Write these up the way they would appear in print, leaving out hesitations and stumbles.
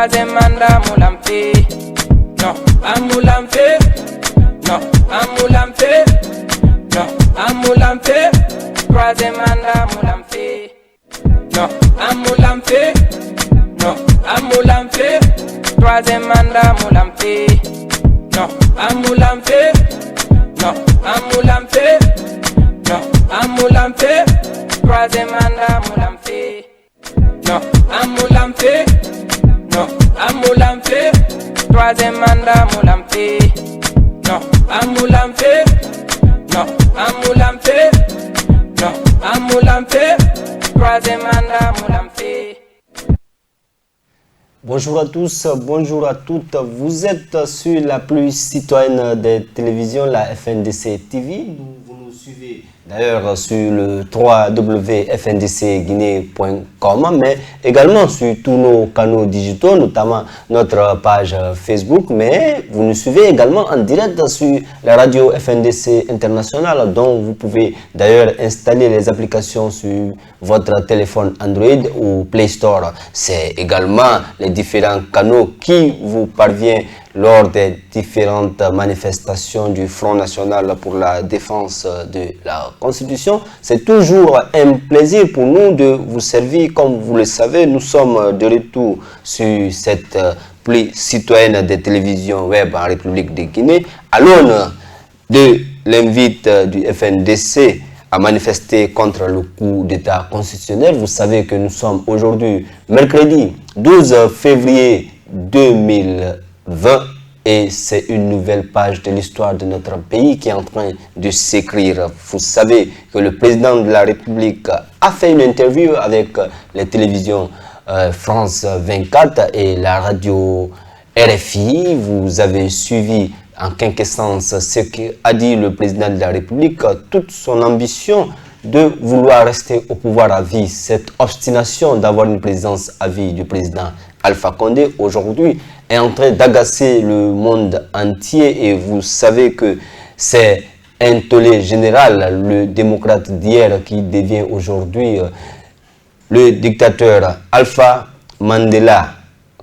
troisième mandat Moulamfe. Non, à Moulamfe. Non, à Moulamfe. Non, à Moulamfe. Troisième mandat Moulamfe. Non, à Moulamfe. Non, à Moulamfe. Troisième mandat Moulamfe. Non, à Moulamfe. Non, à Moulamfe. Non, à Moulamfe. Troisième mandat Moulamfe. Non, à Moulamfe. Non, à Moulamfe. Troisième mandat Moulamfe. Non, à Moulamfe. Non, à Moulamfe. Non, à Moulamfe. Troisième mandat Moulamfe. Bonjour à tous, bonjour à toutes. Vous êtes sur la plus citoyenne des télévisions, la FNDC TV. Vous nous suivez d'ailleurs sur le www.fndcguinée.com, mais également sur tous nos canaux digitaux, notamment notre page Facebook. Mais vous nous suivez également en direct sur la radio FNDC International, dont vous pouvez d'ailleurs installer les applications sur votre téléphone Android ou Play Store. C'est également les différents canaux qui vous parviennent lors des différentes manifestations du Front National pour la défense de la Constitution. C'est toujours un plaisir pour nous de vous servir. Comme vous le savez, nous sommes de retour sur cette plus citoyenne des télévisions web en République de Guinée, à l'aune de l'invite du FNDC à manifester contre le coup d'État constitutionnel. Vous savez que nous sommes aujourd'hui mercredi 12 février 2020 et c'est une nouvelle page de l'histoire de notre pays qui est en train de s'écrire. Vous savez que le président de la République a fait une interview avec les télévisions France 24 et la radio RFI. Vous avez suivi en quinquessence ce qu'a dit le président de la République, toute son ambition de vouloir rester au pouvoir à vie, cette obstination d'avoir une présidence à vie du président Alpha Condé aujourd'hui est en train d'agacer le monde entier et vous savez que c'est un tollé général, le démocrate d'hier qui devient aujourd'hui le dictateur Alpha Mandela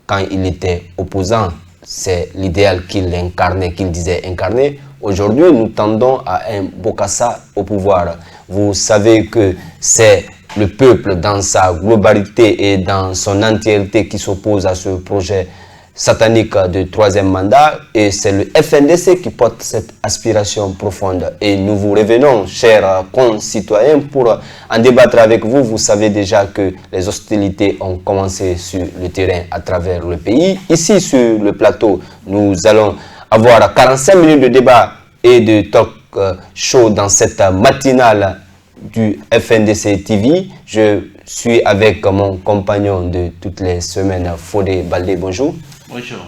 quand il était opposant. C'est l'idéal qu'il incarnait, qu'il disait incarner. Aujourd'hui, nous tendons à un Bokassa au pouvoir. Vous savez que c'est le peuple dans sa globalité et dans son entièreté qui s'oppose à ce projet satanique de troisième mandat et c'est le FNDC qui porte cette aspiration profonde. Et nous vous revenons, chers concitoyens, pour en débattre avec vous. Vous savez déjà que les hostilités ont commencé sur le terrain à travers le pays. Ici, sur le plateau, nous allons avoir 45 minutes de débat et de talk show dans cette matinale du FNDC TV. Je suis avec mon compagnon de toutes les semaines, Fodé Baldé. Bonjour. Bonjour.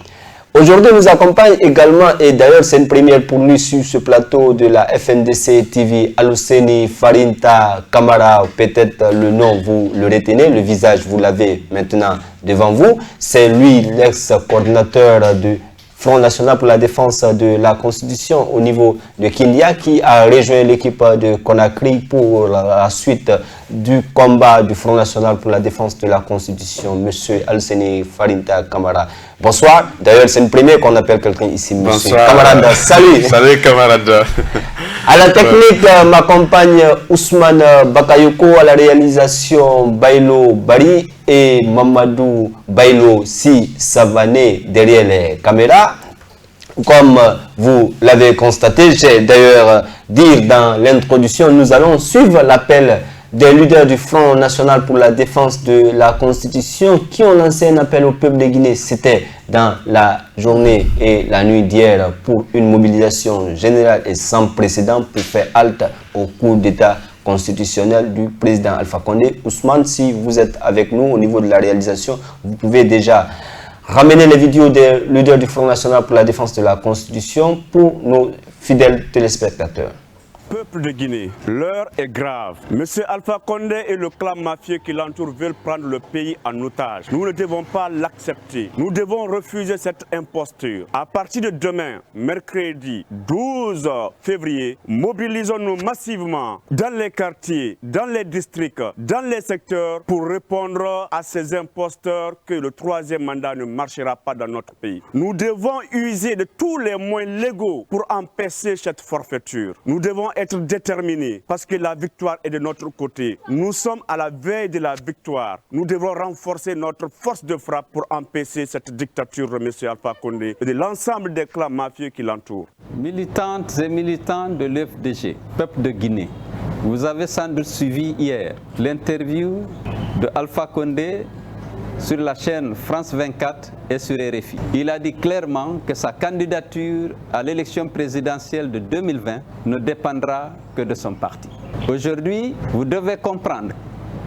Aujourd'hui, nous accompagne également, et d'ailleurs c'est une première pour lui sur ce plateau de la FNDC TV, Alouseni Farinta Kamara. Peut-être le nom vous le retenez, le visage vous l'avez maintenant devant vous. C'est lui l'ex-coordinateur du Front National pour la défense de la Constitution au niveau de Kindia, qui a rejoint l'équipe de Conakry pour la suite du combat du Front National pour la défense de la Constitution. Monsieur Alouseni Farinta Kamara, bonsoir. D'ailleurs, c'est une première qu'on appelle quelqu'un ici. Monsieur camarade, salut. Salut camarade. À la technique, m'accompagne Ousmane Bakayoko, à la réalisation Bailo Bari et Mamadou Bailo Si Savané derrière les caméras. Comme vous l'avez constaté, j'ai d'ailleurs dit dans l'introduction, nous allons suivre l'appel des leaders du Front National pour la défense de la Constitution qui ont lancé un appel au peuple de Guinée. C'était dans la journée et la nuit d'hier pour une mobilisation générale et sans précédent pour faire halte au coup d'État constitutionnel du président Alpha Condé. Ousmane, si vous êtes avec nous au niveau de la réalisation, vous pouvez déjà ramener les vidéos des leaders du Front National pour la défense de la Constitution pour nos fidèles téléspectateurs. peuple de Guinée, l'heure est grave. Monsieur Alpha Condé et le clan mafieux qui l'entoure veulent prendre le pays en otage. Nous ne devons pas l'accepter. Nous devons refuser cette imposture. À partir de demain, mercredi 12 février, mobilisons-nous massivement dans les quartiers, dans les districts, dans les secteurs pour répondre à ces imposteurs que le troisième mandat ne marchera pas dans notre pays. Nous devons user de tous les moyens légaux pour empêcher cette forfaiture. Nous devons être déterminés parce que la victoire est de notre côté. Nous sommes à la veille de la victoire. Nous devons renforcer notre force de frappe pour empêcher cette dictature de M. Alpha Condé et de l'ensemble des clans mafieux qui l'entourent. Militantes et militants de l'FDG, peuple de Guinée, vous avez sans doute suivi hier l'interview de Alpha Condé sur la chaîne France 24 et sur RFI. Il a dit clairement que sa candidature à l'élection présidentielle de 2020 ne dépendra que de son parti. Aujourd'hui, vous devez comprendre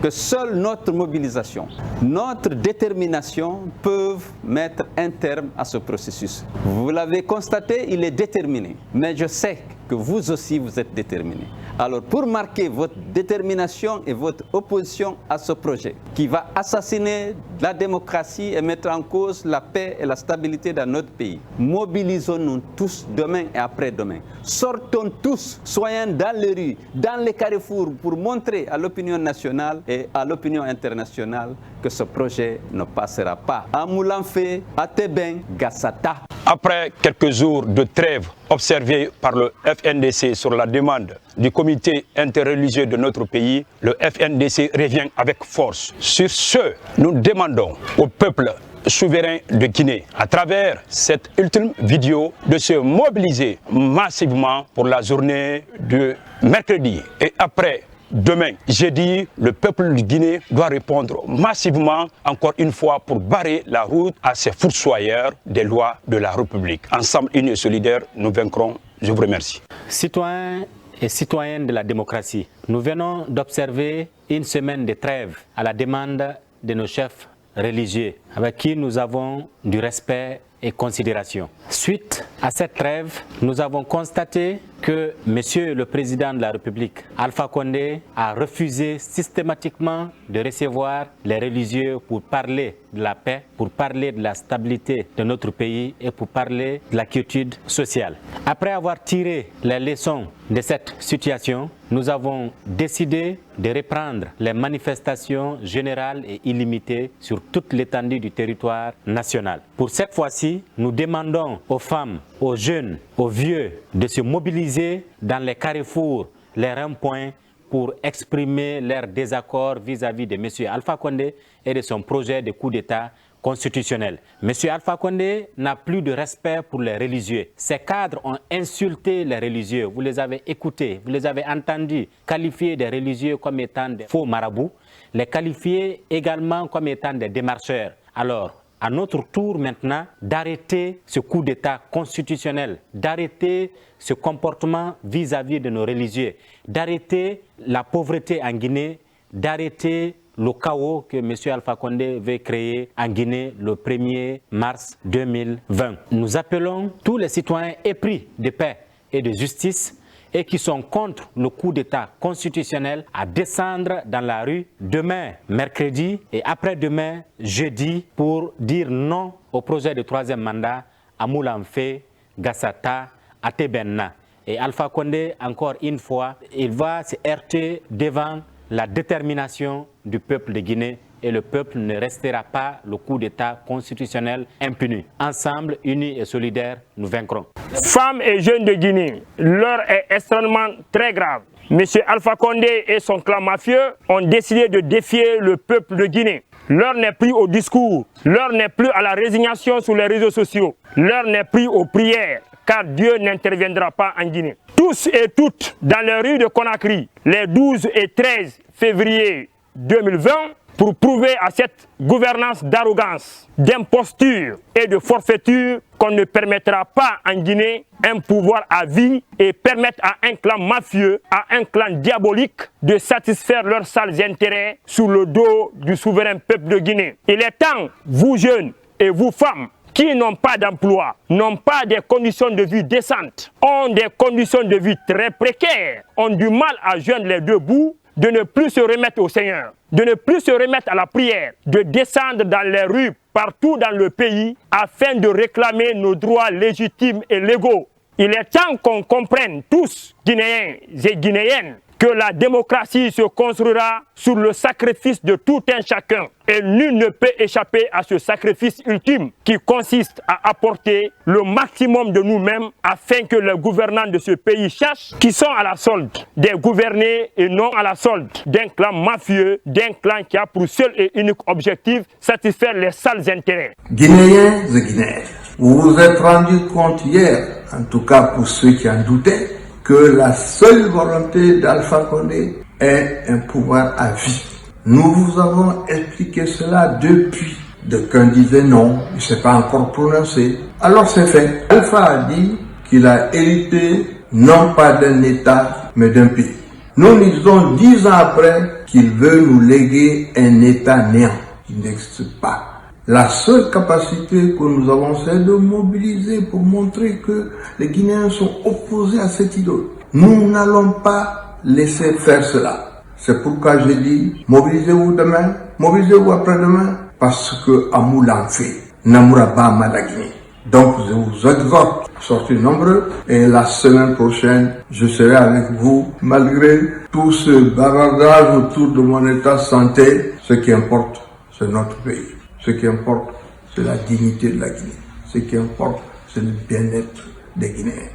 que seule notre mobilisation, notre détermination peuvent mettre un terme à ce processus. Vous l'avez constaté, il est déterminé, mais je sais que vous aussi vous êtes déterminés. Alors pour marquer votre détermination et votre opposition à ce projet qui va assassiner la démocratie et mettre en cause la paix et la stabilité dans notre pays, mobilisons-nous tous demain et après-demain. Sortons tous, soyons dans les rues, dans les carrefours pour montrer à l'opinion nationale et à l'opinion internationale que ce projet ne passera pas. À Moulanfé, à Teben, Gassata. Après quelques jours de trêve observés par le FNDC sur la demande du comité interreligieux de notre pays, le FNDC revient avec force. Sur ce, nous demandons au peuple souverain de Guinée, à travers cette ultime vidéo, de se mobiliser massivement pour la journée de mercredi et après demain, jeudi, le peuple de Guinée doit répondre massivement, encore une fois, pour barrer la route à ces fossoyeurs des lois de la République. Ensemble, unis et solidaires, nous vaincrons. Je vous remercie. Citoyens et citoyennes de la démocratie, nous venons d'observer une semaine de trêve à la demande de nos chefs religieux, avec qui nous avons du respect et considération. Suite à cette trêve, nous avons constaté que Monsieur le Président de la République, Alpha Condé, a refusé systématiquement de recevoir les religieux pour parler de la paix, pour parler de la stabilité de notre pays et pour parler de la quiétude sociale. Après avoir tiré les leçons de cette situation, nous avons décidé de reprendre les manifestations générales et illimitées sur toute l'étendue du territoire national. Pour cette fois-ci, nous demandons aux femmes, aux jeunes, aux vieux de se mobiliser dans les carrefours, les ronds-points pour exprimer leur désaccord vis-à-vis de M. Alpha Condé et de son projet de coup d'État constitutionnel. M. Alpha Condé n'a plus de respect pour les religieux. Ces cadres ont insulté les religieux. Vous les avez écoutés, vous les avez entendus qualifier des religieux comme étant des faux marabouts, les qualifier également comme étant des démarcheurs. Alors, à notre tour maintenant d'arrêter ce coup d'État constitutionnel, d'arrêter ce comportement vis-à-vis de nos religieux, d'arrêter la pauvreté en Guinée, d'arrêter le chaos que M. Alpha Condé veut créer en Guinée le 1er mars 2020. Nous appelons tous les citoyens épris de paix et de justice et qui sont contre le coup d'État constitutionnel à descendre dans la rue demain, mercredi et après-demain, jeudi, pour dire non au projet de troisième mandat à Moulanfé, Gassata, à Tebenna. Et Alpha Condé, encore une fois, il va se heurter devant la détermination du peuple de Guinée et le peuple ne restera pas le coup d'État constitutionnel impuni. Ensemble, unis et solidaires, nous vaincrons. Femmes et jeunes de Guinée, l'heure est extrêmement très grave. M. Alpha Condé et son clan mafieux ont décidé de défier le peuple de Guinée. L'heure n'est plus au discours, l'heure n'est plus à la résignation sur les réseaux sociaux, l'heure n'est plus aux prières, car Dieu n'interviendra pas en Guinée. Tous et toutes dans les rues de Conakry, les 12 et 13 février 2020, pour prouver à cette gouvernance d'arrogance, d'imposture et de forfaiture qu'on ne permettra pas en Guinée un pouvoir à vie et permettre à un clan mafieux, à un clan diabolique de satisfaire leurs sales intérêts sur le dos du souverain peuple de Guinée. Il est temps, vous jeunes et vous femmes, qui n'ont pas d'emploi, n'ont pas des conditions de vie décentes, ont des conditions de vie très précaires, ont du mal à joindre les deux bouts, de ne plus se remettre au Seigneur, de ne plus se remettre à la prière, de descendre dans les rues partout dans le pays afin de réclamer nos droits légitimes et légaux. Il est temps qu'on comprenne tous, Guinéens et Guinéennes, que la démocratie se construira sur le sacrifice de tout un chacun. Et nul ne peut échapper à ce sacrifice ultime qui consiste à apporter le maximum de nous-mêmes afin que les gouvernants de ce pays sachent qu'ils sont à la solde des gouvernés et non à la solde d'un clan mafieux, d'un clan qui a pour seul et unique objectif satisfaire les sales intérêts. Guinéens et Guinéennes, vous vous êtes rendu compte hier, en tout cas pour ceux qui en doutaient, que la seule volonté d'Alpha Condé est un pouvoir à vie. Nous vous avons expliqué cela depuis. D'aucuns disaient non, il ne s'est pas encore prononcé. Alors c'est fait. Alpha a dit qu'il a hérité non pas d'un État, mais d'un pays. Nous disons 10 ans après qu'il veut nous léguer un État néant qui n'existe pas. La seule capacité que nous avons, c'est de mobiliser pour montrer que les Guinéens sont opposés à cette idole. Nous n'allons pas laisser faire cela. C'est pourquoi je dis, mobilisez-vous demain, mobilisez-vous après-demain, parce que Amou l'a fait. Namoura ba Madagini. Donc je vous exhorte, sortez nombreux, et la semaine prochaine, je serai avec vous, malgré tout ce bavardage autour de mon état de santé. Ce qui importe, c'est notre pays. Ce qui importe, c'est la dignité de la Guinée. Ce qui importe, c'est le bien-être des Guinéens.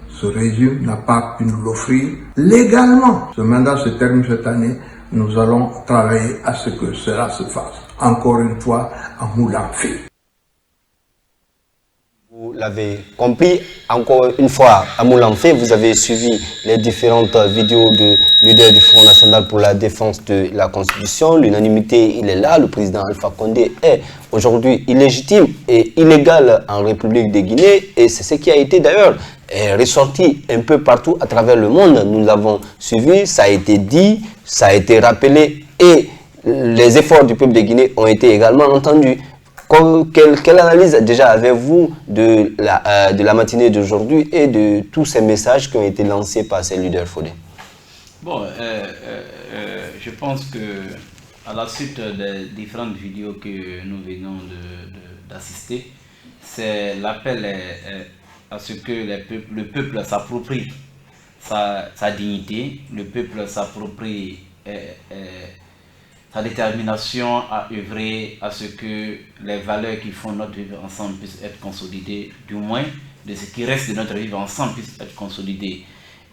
Ce régime n'a pas pu nous l'offrir légalement. Ce mandat se termine cette année. Nous allons travailler à ce que cela se fasse. Encore une fois, à Moulin-Fé. Vous l'avez compris, encore une fois, à Moulin-Fé, vous avez suivi les différentes vidéos de leader du Front National pour la défense de la Constitution. L'unanimité, il est là. Le président Alpha Condé est aujourd'hui illégitime et illégal en République de Guinée. Et c'est ce qui a été d'ailleurs ressorti un peu partout à travers le monde. Nous l'avons suivi, ça a été dit, ça a été rappelé et les efforts du peuple de Guinée ont été également entendus. Quelle analyse déjà avez-vous de la matinée d'aujourd'hui et de tous ces messages qui ont été lancés par ces leaders Fodé? Bon, je pense que à la suite des différentes vidéos que nous venons d'assister, c'est l'appel à ce que le peuple s'approprie sa dignité, le peuple s'approprie sa détermination à œuvrer à ce que les valeurs qui font notre vivre ensemble puissent être consolidées, du moins de ce qui reste de notre vivre ensemble puisse être consolidé.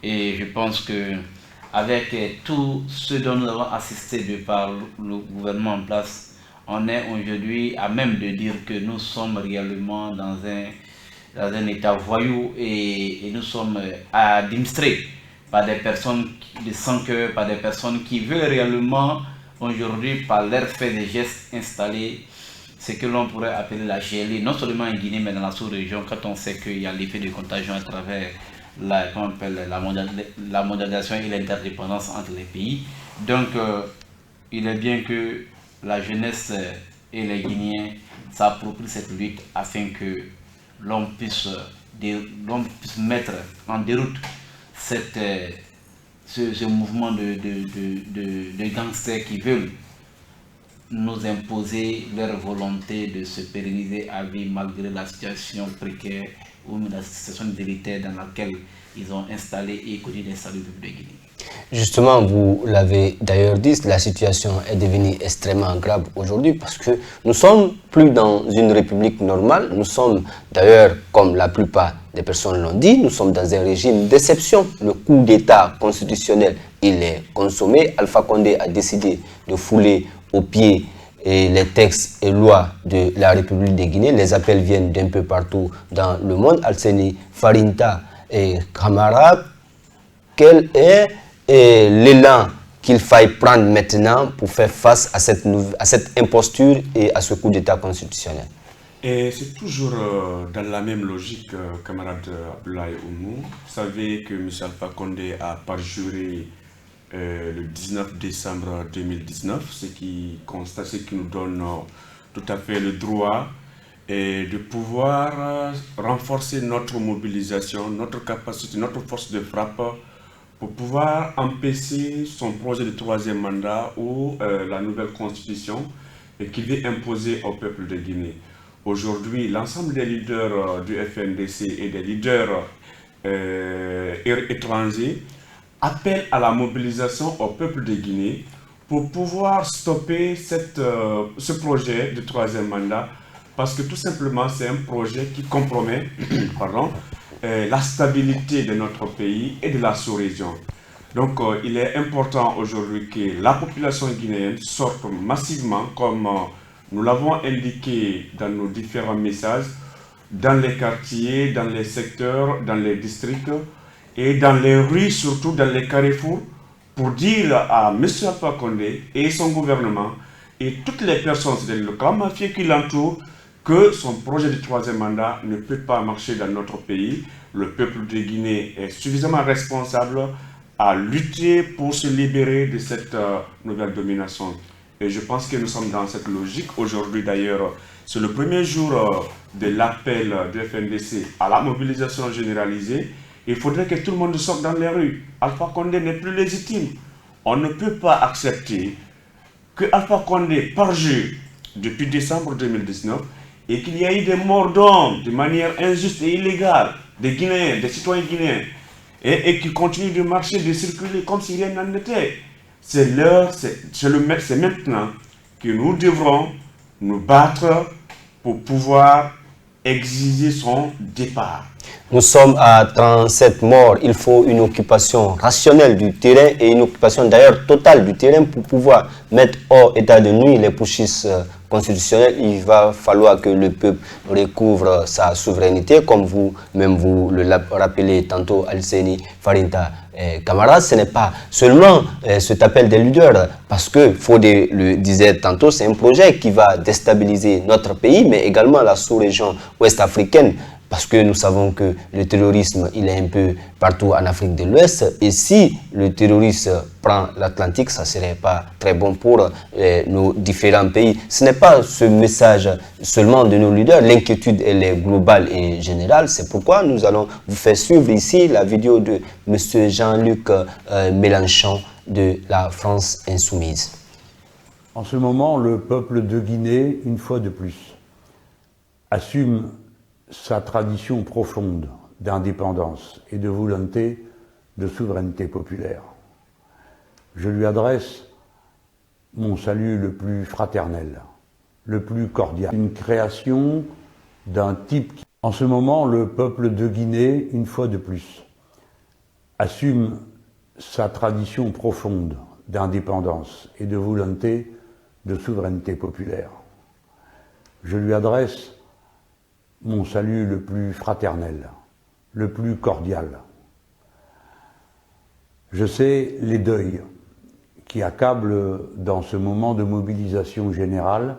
Et je pense que avec tout ce dont nous avons assisté de par le gouvernement en place, on est aujourd'hui à même de dire que nous sommes réellement dans un état voyou et nous sommes administrés par des personnes de sans cœur, par des personnes qui veulent réellement aujourd'hui, par leur fait des gestes installés, ce que l'on pourrait appeler la GLE, non seulement en Guinée, mais dans la sous-région, quand on sait qu'il y a l'effet de contagion à travers la mondialisation et l'interdépendance entre les pays. Donc, il est bien que la jeunesse et les Guinéens s'approprient cette lutte afin que l'on puisse mettre en déroute ce mouvement de gangsters qui veulent nous imposer leur volonté de se pérenniser à vie malgré la situation précaire ou la situation délétère dans laquelle ils ont installé et continuent d'installer le peuple de Guinée. Justement, vous l'avez d'ailleurs dit, la situation est devenue extrêmement grave aujourd'hui parce que nous ne sommes plus dans une république normale. Nous sommes d'ailleurs, comme la plupart des personnes l'ont dit, nous sommes dans un régime d'exception. Le coup d'État constitutionnel, il est consommé. Alpha Condé a décidé de fouler aux pieds les textes et lois de la République de Guinée. Les appels viennent d'un peu partout dans le monde. Alseni Farinta et Kamara, quel est l'élan qu'il faille prendre maintenant pour faire face à cette imposture et à ce coup d'État constitutionnel? Et c'est toujours dans la même logique, camarade Abdoulaye Oumou. Vous savez que M. Alpha Condé a parjuré le 19 décembre 2019, ce qui nous donne tout à fait le droit et de pouvoir renforcer notre mobilisation, notre capacité, notre force de frappe pour pouvoir empêcher son projet de troisième mandat ou la nouvelle constitution et qu'il veut imposer au peuple de Guinée. Aujourd'hui, l'ensemble des leaders du FNDC et des leaders étrangers appellent à la mobilisation au peuple de Guinée pour pouvoir stopper ce projet de troisième mandat, parce que tout simplement c'est un projet qui compromet la stabilité de notre pays et de la sous-région. Donc il est important aujourd'hui que la population guinéenne sorte massivement, comme nous l'avons indiqué dans nos différents messages, dans les quartiers, dans les secteurs, dans les districts et dans les rues, surtout dans les carrefours, pour dire à M. Alpha Condé et son gouvernement et toutes les personnes, c'est-à-dire le clan mafieux qui l'entoure, que son projet de troisième mandat ne peut pas marcher dans notre pays. Le peuple de Guinée est suffisamment responsable à lutter pour se libérer de cette nouvelle domination. Et je pense que nous sommes dans cette logique. Aujourd'hui d'ailleurs, c'est le premier jour de l'appel du FNDC à la mobilisation généralisée. Il faudrait que tout le monde sorte dans les rues. Alpha Condé n'est plus légitime. On ne peut pas accepter que Alpha Condé parjure depuis décembre 2019 et qu'il y a eu des morts d'hommes de manière injuste et illégale des Guinéens, des citoyens guinéens, et qui continuent de marcher, de circuler comme si rien n'en était. C'est maintenant que nous devrons nous battre pour pouvoir exiger son départ. Nous sommes à 37 morts. Il faut une occupation rationnelle du terrain et une occupation d'ailleurs totale du terrain pour pouvoir mettre hors état de nuit les putschistes constitutionnels. Il va falloir que le peuple recouvre sa souveraineté, comme vous-même vous le rappelez tantôt, Alseni Farinta Camara. Ce n'est pas seulement cet appel des leaders, parce que Fodé le disait tantôt, c'est un projet qui va déstabiliser notre pays, mais également la sous-région ouest-africaine. Parce que nous savons que le terrorisme, il est un peu partout en Afrique de l'Ouest. Et si le terroriste prend l'Atlantique, ça ne serait pas très bon pour nos différents pays. Ce n'est pas ce message seulement de nos leaders. L'inquiétude, elle est globale et générale. C'est pourquoi nous allons vous faire suivre ici la vidéo de M. Jean-Luc Mélenchon de la France Insoumise. En ce moment, le peuple de Guinée, une fois de plus, assume sa tradition profonde d'indépendance et de volonté de souveraineté populaire. Je lui adresse mon salut le plus fraternel, le plus cordial. Une création d'un type qui... En ce moment, le peuple de Guinée, une fois de plus, assume sa tradition profonde d'indépendance et de volonté de souveraineté populaire. Je lui adresse mon salut le plus fraternel, le plus cordial. Je sais les deuils qui accablent dans ce moment de mobilisation générale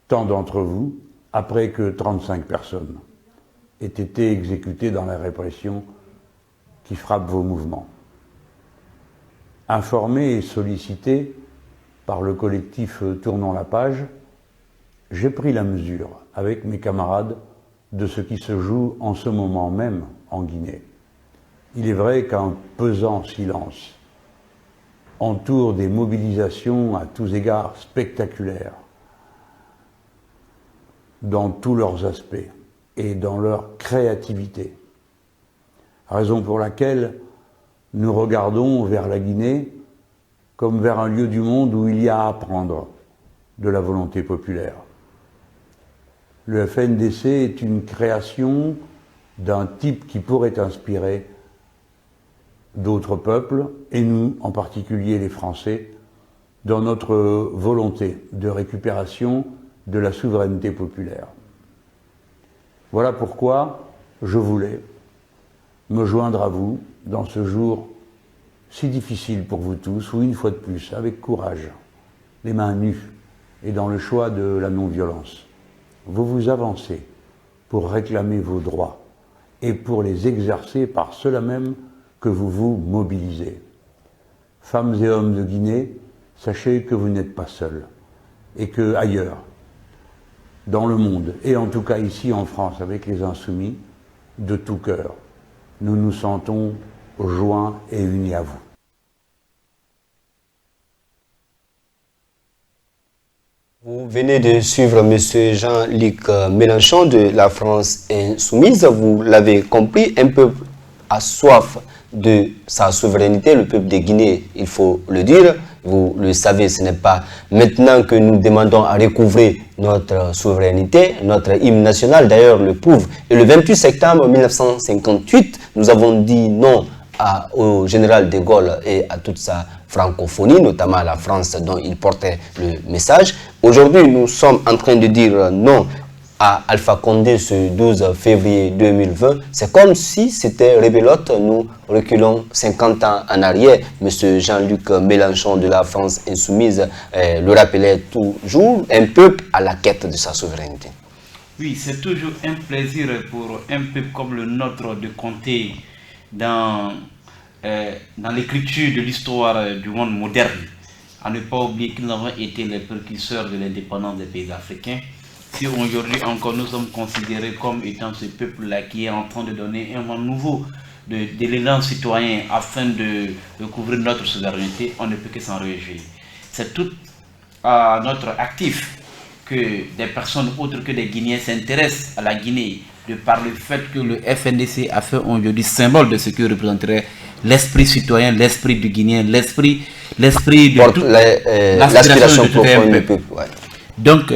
tant d'entre vous, après que 35 personnes aient été exécutées dans la répression qui frappe vos mouvements. Informé et sollicité par le collectif Tournons la page, j'ai pris la mesure, avec mes camarades, de ce qui se joue en ce moment même en Guinée. Il est vrai qu'un pesant silence entoure des mobilisations à tous égards spectaculaires, dans tous leurs aspects et dans leur créativité. Raison pour laquelle nous regardons vers la Guinée comme vers un lieu du monde où il y a à apprendre de la volonté populaire. Le FNDC est une création d'un type qui pourrait inspirer d'autres peuples, et nous, en particulier les Français, dans notre volonté de récupération de la souveraineté populaire. Voilà pourquoi je voulais me joindre à vous dans ce jour si difficile pour vous tous, où une fois de plus, avec courage, les mains nues et dans le choix de la non-violence, vous vous avancez pour réclamer vos droits et pour les exercer par cela même que vous vous mobilisez. Femmes et hommes de Guinée, sachez que vous n'êtes pas seuls et que ailleurs, dans le monde, et en tout cas ici en France avec les Insoumis, de tout cœur. Nous nous sentons joints et unis à vous. Vous venez de suivre M. Jean-Luc Mélenchon de la France Insoumise. Vous l'avez compris, un peuple a soif de sa souveraineté, le peuple de Guinée, il faut le dire. Vous le savez, ce n'est pas maintenant que nous demandons à recouvrer notre souveraineté, notre hymne national d'ailleurs le prouve. Et le 28 septembre 1958, nous avons dit non au général de Gaulle et à toute sa francophonie, notamment à la France dont il portait le message. Aujourd'hui, nous sommes en train de dire non à Alpha Condé ce 12 février 2020. C'est comme si c'était rebelote. Nous reculons 50 ans en arrière. Monsieur Jean-Luc Mélenchon de la France Insoumise le rappelait toujours, un peuple à la quête de sa souveraineté. Oui, c'est toujours un plaisir pour un peuple comme le nôtre de compter dans l'écriture de l'histoire du monde moderne. À ne pas oublier que nous avons été les précurseurs de l'indépendance des pays africains. Si aujourd'hui encore nous sommes considérés comme étant ce peuple-là qui est en train de donner un vent nouveau de l'élan citoyen afin de couvrir notre souveraineté, on ne peut que s'en réjouir. C'est tout à notre actif que des personnes autres que des Guinéens s'intéressent à la Guinée, de par le fait que le FNDC a fait aujourd'hui symbole de ce que représenterait l'esprit citoyen, l'esprit du Guinéen, l'esprit de toute l'aspiration de tout un peuple. Ouais. Donc,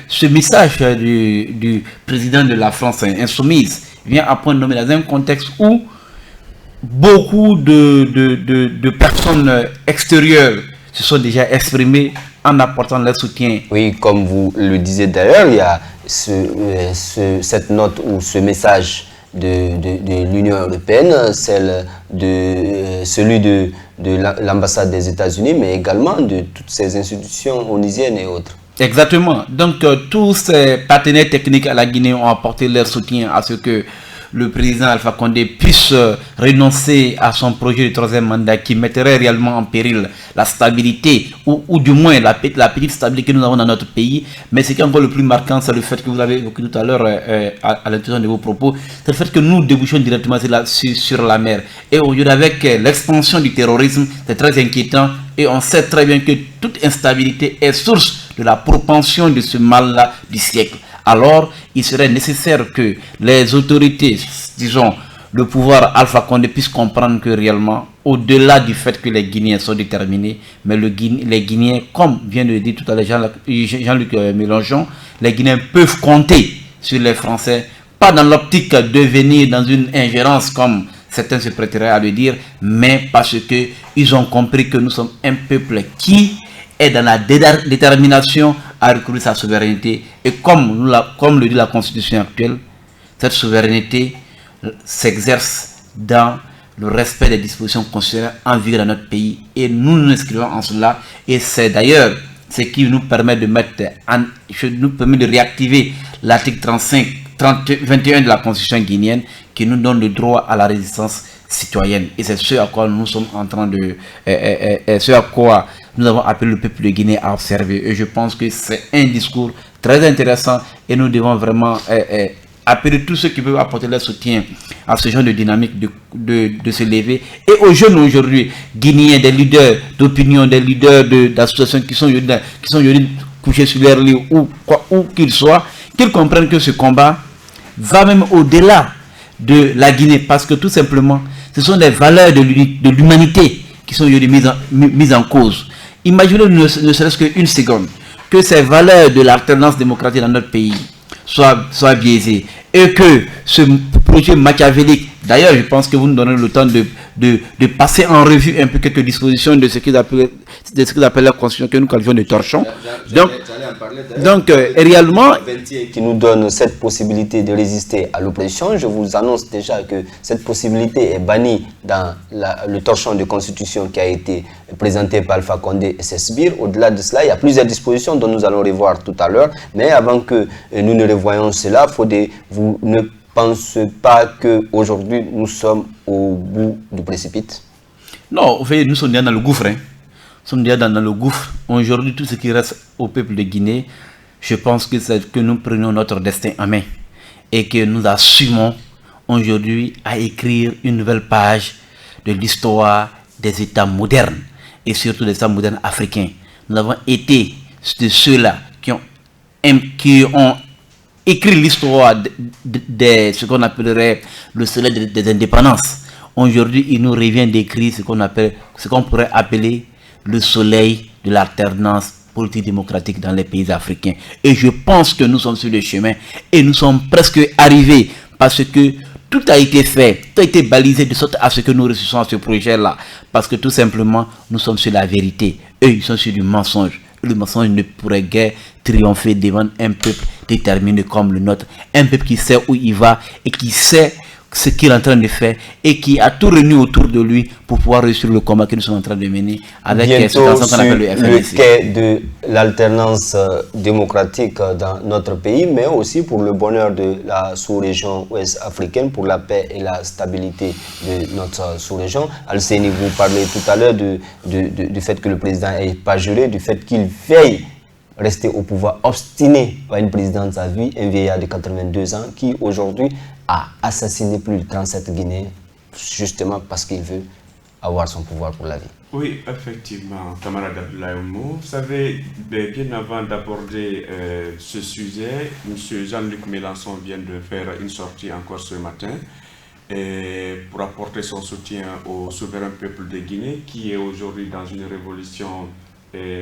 ce message du président de la France Insoumise vient à point nommé dans un contexte où beaucoup de personnes extérieures se sont déjà exprimées en apportant leur soutien. Oui, comme vous le disiez d'ailleurs, il y a cette note ou ce message de l'Union européenne, celui de l'ambassade des États-Unis, mais également de toutes ces institutions onusiennes et autres. Exactement. Donc, tous ces partenaires techniques à la Guinée ont apporté leur soutien à ce que le président Alpha Condé puisse renoncer à son projet de troisième mandat qui mettrait réellement en péril la stabilité ou du moins la petite stabilité que nous avons dans notre pays. Mais ce qui est encore le plus marquant, c'est le fait que vous avez évoqué tout à l'heure à l'intention de vos propos, c'est le fait que nous débouchons directement sur la mer. Et aujourd'hui, avec l'expansion du terrorisme, c'est très inquiétant et on sait très bien que toute instabilité est source de la propension de ce mal-là du siècle. Alors, il serait nécessaire que les autorités, disons, le pouvoir Alpha Condé puisse comprendre que réellement, au-delà du fait que les Guinéens sont déterminés, mais les Guinéens, comme vient de le dire tout à l'heure Jean-Luc Mélenchon, les Guinéens peuvent compter sur les Français, pas dans l'optique de venir dans une ingérence comme certains se prêteraient à le dire, mais parce qu'ils ont compris que nous sommes un peuple qui est dans la détermination à recouvrir sa souveraineté. Et comme le dit la Constitution actuelle, cette souveraineté s'exerce dans le respect des dispositions constitutionnelles en vigueur dans notre pays. Et nous nous inscrivons en cela. Et c'est d'ailleurs ce qui nous permet de réactiver l'article 21 de la Constitution guinéenne qui nous donne le droit à la résistance citoyenne. Et c'est ce à quoi nous sommes en train de... ce à quoi nous avons appelé le peuple de Guinée à observer. Et je pense que c'est un discours très intéressant et nous devons vraiment appeler tous ceux qui peuvent apporter leur soutien à ce genre de dynamique de se lever. Et aux jeunes aujourd'hui, Guinéens, des leaders d'opinion, des leaders d'associations qui sont couchés sur leur lit où qu'ils soient, qu'ils comprennent que ce combat va même au-delà de la Guinée, parce que tout simplement, ce sont des valeurs de l'humanité qui sont mises en cause. Imaginez ne serait-ce qu'une seconde que ces valeurs de l'alternance démocratique dans notre pays soient biaisées et que ce projet machiavélique, d'ailleurs je pense que vous nous donnez le temps de passer en revue un peu quelques dispositions de ce qu'ils appellent la constitution que nous qualifions de torchon. Donc réellement, qui nous donne cette possibilité de résister à l'oppression. Je vous annonce déjà que cette possibilité est bannie dans le torchon de constitution qui a été présenté par Alpha Condé et ses sbires. Au-delà de cela, il y a plusieurs dispositions dont nous allons revoir tout à l'heure. Mais avant que nous ne revoyions cela, vous ne pensez pas qu'aujourd'hui nous sommes au bout du précipice? Non, vous voyez, nous sommes déjà dans le gouffre. Nous sommes déjà dans le gouffre. Aujourd'hui, tout ce qui reste au peuple de Guinée, je pense que c'est que nous prenons notre destin en main et que nous assumons aujourd'hui à écrire une nouvelle page de l'histoire des États modernes et surtout des États modernes africains. Nous avons été de ceux-là qui ont écrit l'histoire de ce qu'on appellerait le soleil des indépendances. Aujourd'hui, il nous revient d'écrire ce qu'on pourrait appeler le soleil de l'alternance politique démocratique dans les pays africains. Et je pense que nous sommes sur le chemin et nous sommes presque arrivés parce que tout a été fait, tout a été balisé de sorte à ce que nous réussissons ce projet-là. Parce que tout simplement, nous sommes sur la vérité. Eux, ils sont sur du mensonge. Le mensonge ne pourrait guère triompher devant un peuple déterminé comme le nôtre. Un peuple qui sait où il va et qui sait ce qu'il est en train de faire et qui a tout réuni autour de lui pour pouvoir réussir le combat que nous sommes en train de mener avec cet ensemble qu'on appelle le FNDC. Le quai de l'alternance démocratique dans notre pays, mais aussi pour le bonheur de la sous-région ouest africaine, pour la paix et la stabilité de notre sous-région. Alseni, vous parlez tout à l'heure du fait que le président n'est pas juré, du fait qu'il veille rester au pouvoir obstiné par une présidente à vie, un vieillard de 82 ans qui aujourd'hui a assassiné plus de 37 Guinéens justement parce qu'il veut avoir son pouvoir pour la vie. Oui, effectivement, camarade Abdoulaye Oumou, vous savez, bien avant d'aborder ce sujet, M. Jean-Luc Mélenchon vient de faire une sortie encore ce matin pour apporter son soutien au souverain peuple de Guinée qui est aujourd'hui dans une révolution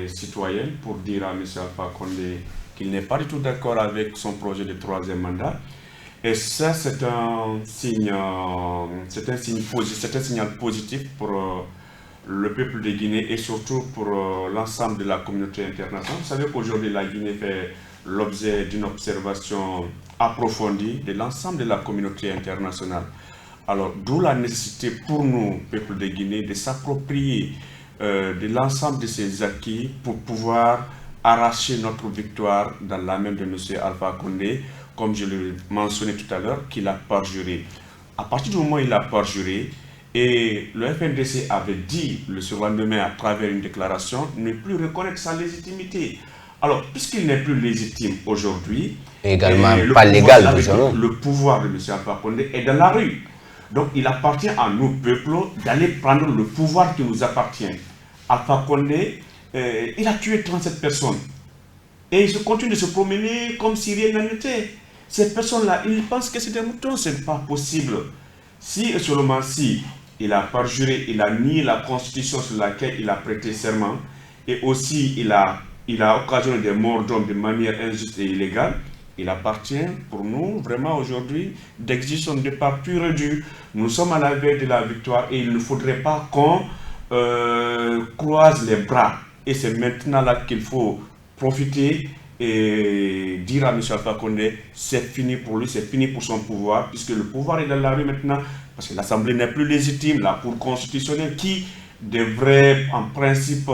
citoyenne pour dire à M. Alpha Condé qu'il n'est pas du tout d'accord avec son projet de 3e mandat. Et ça, c'est un signal positif pour le peuple de Guinée et surtout pour l'ensemble de la communauté internationale. Vous savez qu'aujourd'hui, la Guinée fait l'objet d'une observation approfondie de l'ensemble de la communauté internationale. Alors, d'où la nécessité pour nous, peuple de Guinée, de s'approprier de l'ensemble de ces acquis pour pouvoir arracher notre victoire dans la main de M. Alpha Condé, comme je le mentionnais tout à l'heure, qu'il a parjuré. À partir du moment où il a parjuré, et le FNDC avait dit le surlendemain à travers une déclaration ne plus reconnaître sa légitimité. Alors, puisqu'il n'est plus légitime aujourd'hui, également pas légal, le pouvoir de M. Alpha Condé est dans la rue. Donc, il appartient à nous, peuple, d'aller prendre le pouvoir qui nous appartient. Alpha Condé, il a tué 37 personnes. Et il continue de se promener comme si rien n'en était. Ces personnes-là, ils pensent que c'est des moutons, ce n'est pas possible. Si et seulement si il a parjuré, il a nié la constitution sur laquelle il a prêté serment, et aussi il a occasionné des morts d'hommes de manière injuste et illégale, il appartient pour nous vraiment aujourd'hui d'exiger son départ pur et dur. Nous sommes à la veille de la victoire et il ne faudrait pas qu'on croise les bras. Et c'est maintenant là qu'il faut profiter et dire à M. Alpha Condé, c'est fini pour lui, c'est fini pour son pouvoir, puisque le pouvoir est dans la rue maintenant, parce que l'Assemblée n'est plus légitime, la Cour constitutionnelle qui devrait en principe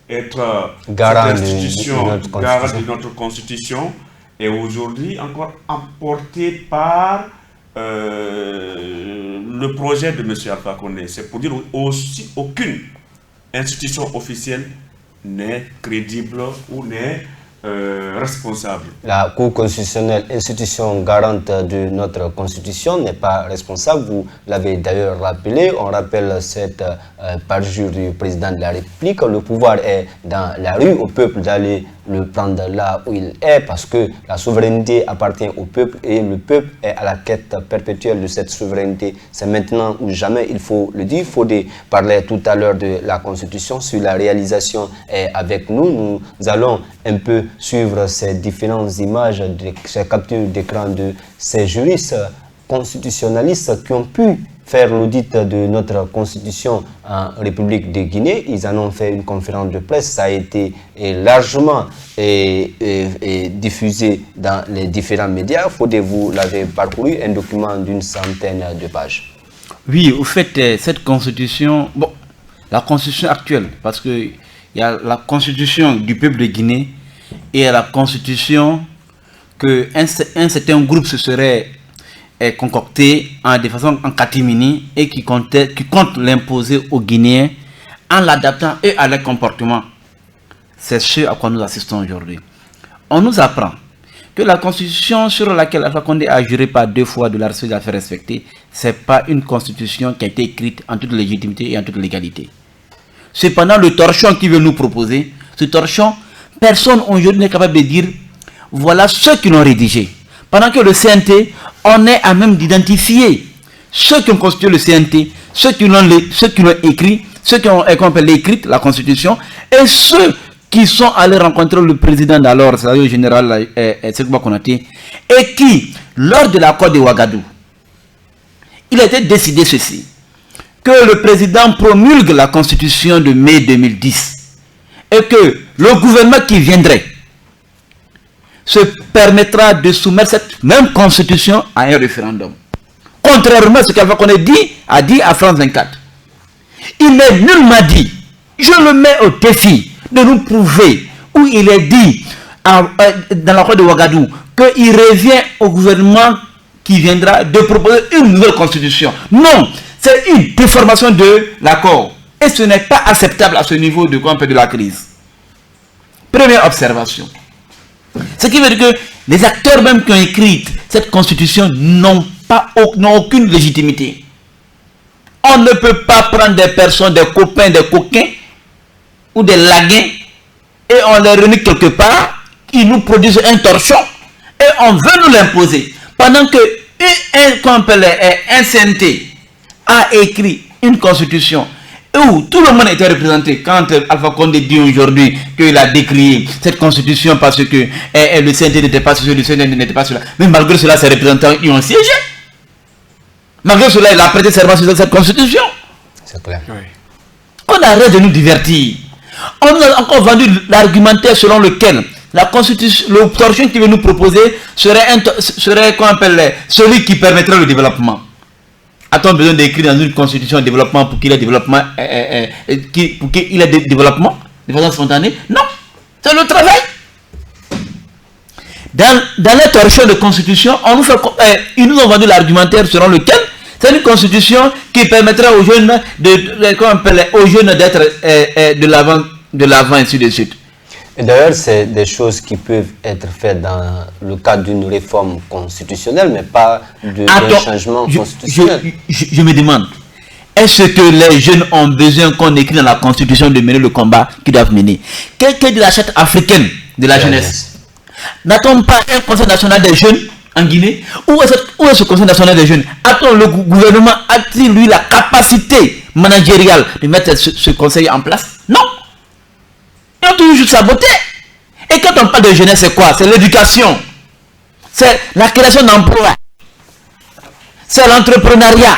être garant de notre constitution, est aujourd'hui encore emporté par le projet de M. Alpha Condé. C'est pour dire aussi aucune institution officielle n'est crédible ou n'est responsable. La Cour constitutionnelle, institution garante de notre constitution, n'est pas responsable. Vous l'avez d'ailleurs rappelé. On rappelle cette parjure du président de la République. Le pouvoir est dans la rue, au peuple d'aller le prendre là où il est, parce que la souveraineté appartient au peuple et le peuple est à la quête perpétuelle de cette souveraineté. C'est maintenant ou jamais, il faut le dire. Il faut parler tout à l'heure de la Constitution, sur la réalisation est avec nous. Nous allons un peu suivre ces différentes images, ces captures d'écran de ces juristes constitutionnalistes qui ont pu faire l'audit de notre constitution en République de Guinée. Ils en ont fait une conférence de presse. Ça a été largement diffusé dans les différents médias. Vous l'avez parcouru, un document d'une centaine de pages. Oui, au fait, cette constitution, bon, la constitution actuelle, parce qu'il y a la constitution du peuple de Guinée et la constitution qu'un certain groupe se serait concocté de façon en catimini et qui compte l'imposer aux Guinéens en l'adaptant et à leur comportement. C'est ce à quoi nous assistons aujourd'hui. on nous apprend que la constitution sur laquelle Alpha Condé a juré par 2 fois de la respect de la faire respecter, ce n'est pas une constitution qui a été écrite en toute légitimité et en toute légalité. Cependant, le torchon qu'il veut nous proposer, ce torchon, personne aujourd'hui n'est capable de dire voilà ceux qui l'ont rédigé. Pendant que le CNT, on est à même d'identifier ceux qui ont constitué le CNT, ceux qui l'ont écrit, ceux qui ont écrit la constitution, et ceux qui sont allés rencontrer le président d'alors, c'est-à-dire le général Sékou Konaté, et qui, lors de l'accord de Ouagadougou, il a été décidé ceci, que le président promulgue la constitution de mai 2010, et que le gouvernement qui viendrait se permettra de soumettre cette même constitution à un référendum. Contrairement à ce qu'Alpha Condé a dit à France 24. Il n'est nullement dit, je le mets au défi de nous prouver où il est dit dans l'accord de Ouagadougou qu'il revient au gouvernement qui viendra de proposer une nouvelle constitution. Non, c'est une déformation de l'accord. Et ce n'est pas acceptable à ce niveau de la crise. Première observation. Ce qui veut dire que les acteurs même qui ont écrit cette constitution n'ont aucune légitimité. On ne peut pas prendre des personnes, des copains, des coquins ou des laguins et on les remet quelque part, ils nous produisent un torchon et on veut nous l'imposer. Pendant que un CNT a écrit une constitution où tout le monde était représenté. Quand Alpha Condé dit aujourd'hui qu'il a décrié cette constitution parce que le CNT n'était pas sur le CNT n'était pas sur là. Mais malgré cela, ses représentants y ont siégé. Malgré cela, il a prêté serment sur cette constitution. C'est clair. Oui. On arrête de nous divertir. On a encore vendu l'argumentaire selon lequel la constitution, le torchon qui veut nous proposer serait qu'on appelle celui qui permettrait le développement. A-t-on besoin d'écrire dans une constitution de développement pour qu'il y ait développement, pour qu'il y ait développement de façon spontanée? Non, c'est le travail. Dans les torchons de constitution, ils nous ont vendu l'argumentaire selon lequel c'est une constitution qui permettrait aux jeunes d'être de l'avant et ainsi de suite. Et d'ailleurs, c'est des choses qui peuvent être faites dans le cadre d'une réforme constitutionnelle, mais pas d'un changement constitutionnel. Je me demande, est-ce que les jeunes ont besoin qu'on écrit dans la constitution de mener le combat qu'ils doivent mener? Quelle est la charte africaine de la jeunesse? N'a-t-on pas un conseil national des jeunes en Guinée? Où est ce conseil national des jeunes? A-t-on le gouvernement, a-t-il lui la capacité managériale de mettre ce conseil en place? Non. Ils ont toujours juste saboté. Et quand on parle de jeunesse, c'est quoi? C'est l'éducation. C'est la création d'emplois. C'est l'entrepreneuriat.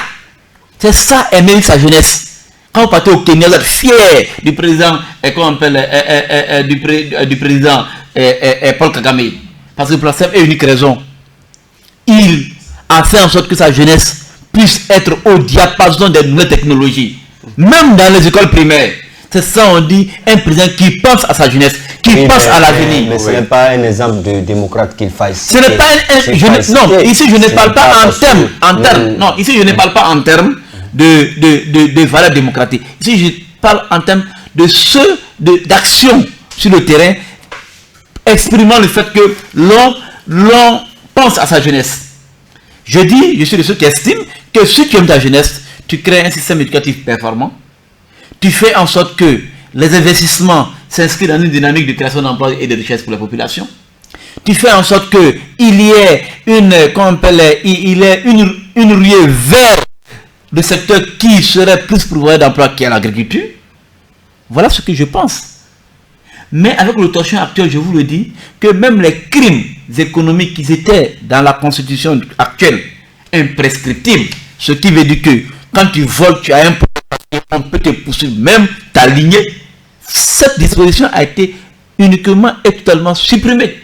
C'est ça, aimer sa jeunesse. Quand vous partez au Kenya, vous êtes fiers du président, du président Paul Kagame. Parce que pour la simple et unique raison, il a fait en sorte que sa jeunesse puisse être au diapason des nouvelles technologies. Même dans les écoles primaires. C'est ça, on dit, un président qui pense à sa jeunesse, qui pense à l'avenir. Mais ce n'est pas un exemple de démocrate qu'il faille. Ce n'est pas non, ici je ne parle pas en termes. Non, ici je ne parle pas en termes de valeurs démocratiques. Ici je parle en termes d'action sur le terrain, exprimant le fait que l'on pense à sa jeunesse. Je suis de ceux qui estiment que si tu aimes ta jeunesse, tu crées un système éducatif performant. Tu fais en sorte que les investissements s'inscrivent dans une dynamique de création d'emplois et de richesses pour la population. Tu fais en sorte qu'il y ait une ruée vers le secteur qui serait plus pourvoyeur d'emplois qu'à l'agriculture. Voilà ce que je pense. Mais avec le torchon actuel, je vous le dis, que même les crimes économiques qui étaient dans la constitution actuelle, imprescriptibles, ce qui veut dire que quand tu voles, tu as un problème, on peut te poursuivre, même t'aligner. Cette disposition a été uniquement et totalement supprimée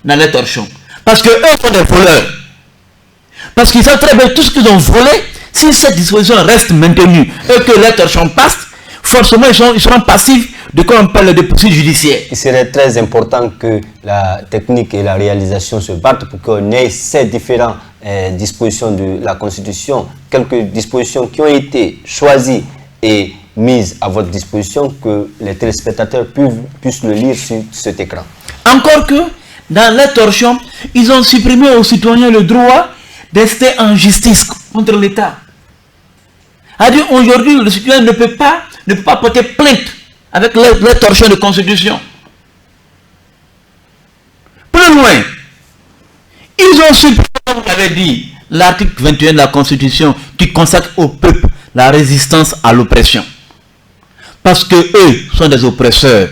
dans les torchons. Parce qu'eux sont des voleurs. Parce qu'ils savent très bien tout ce qu'ils ont volé. Si cette disposition reste maintenue et que les torchons passent, forcément ils seront passifs de quoi on parle de poursuites judiciaires. Il serait très important que la technique et la réalisation se battent pour qu'on ait ces différentes dispositions de la Constitution, quelques dispositions qui ont été choisies et mises à votre disposition, que les téléspectateurs puissent le lire sur cet écran. Encore que dans les torsions, ils ont supprimé aux citoyens le droit d'être en justice contre l'État. C'est-à-dire aujourd'hui, le citoyen ne peut pas porter plainte avec les torsions de constitution. Plus loin, ils ont supprimé, comme vous l'avez dit, l'article 21 de la Constitution qui consacre au peuple la résistance à l'oppression. Parce que eux sont des oppresseurs.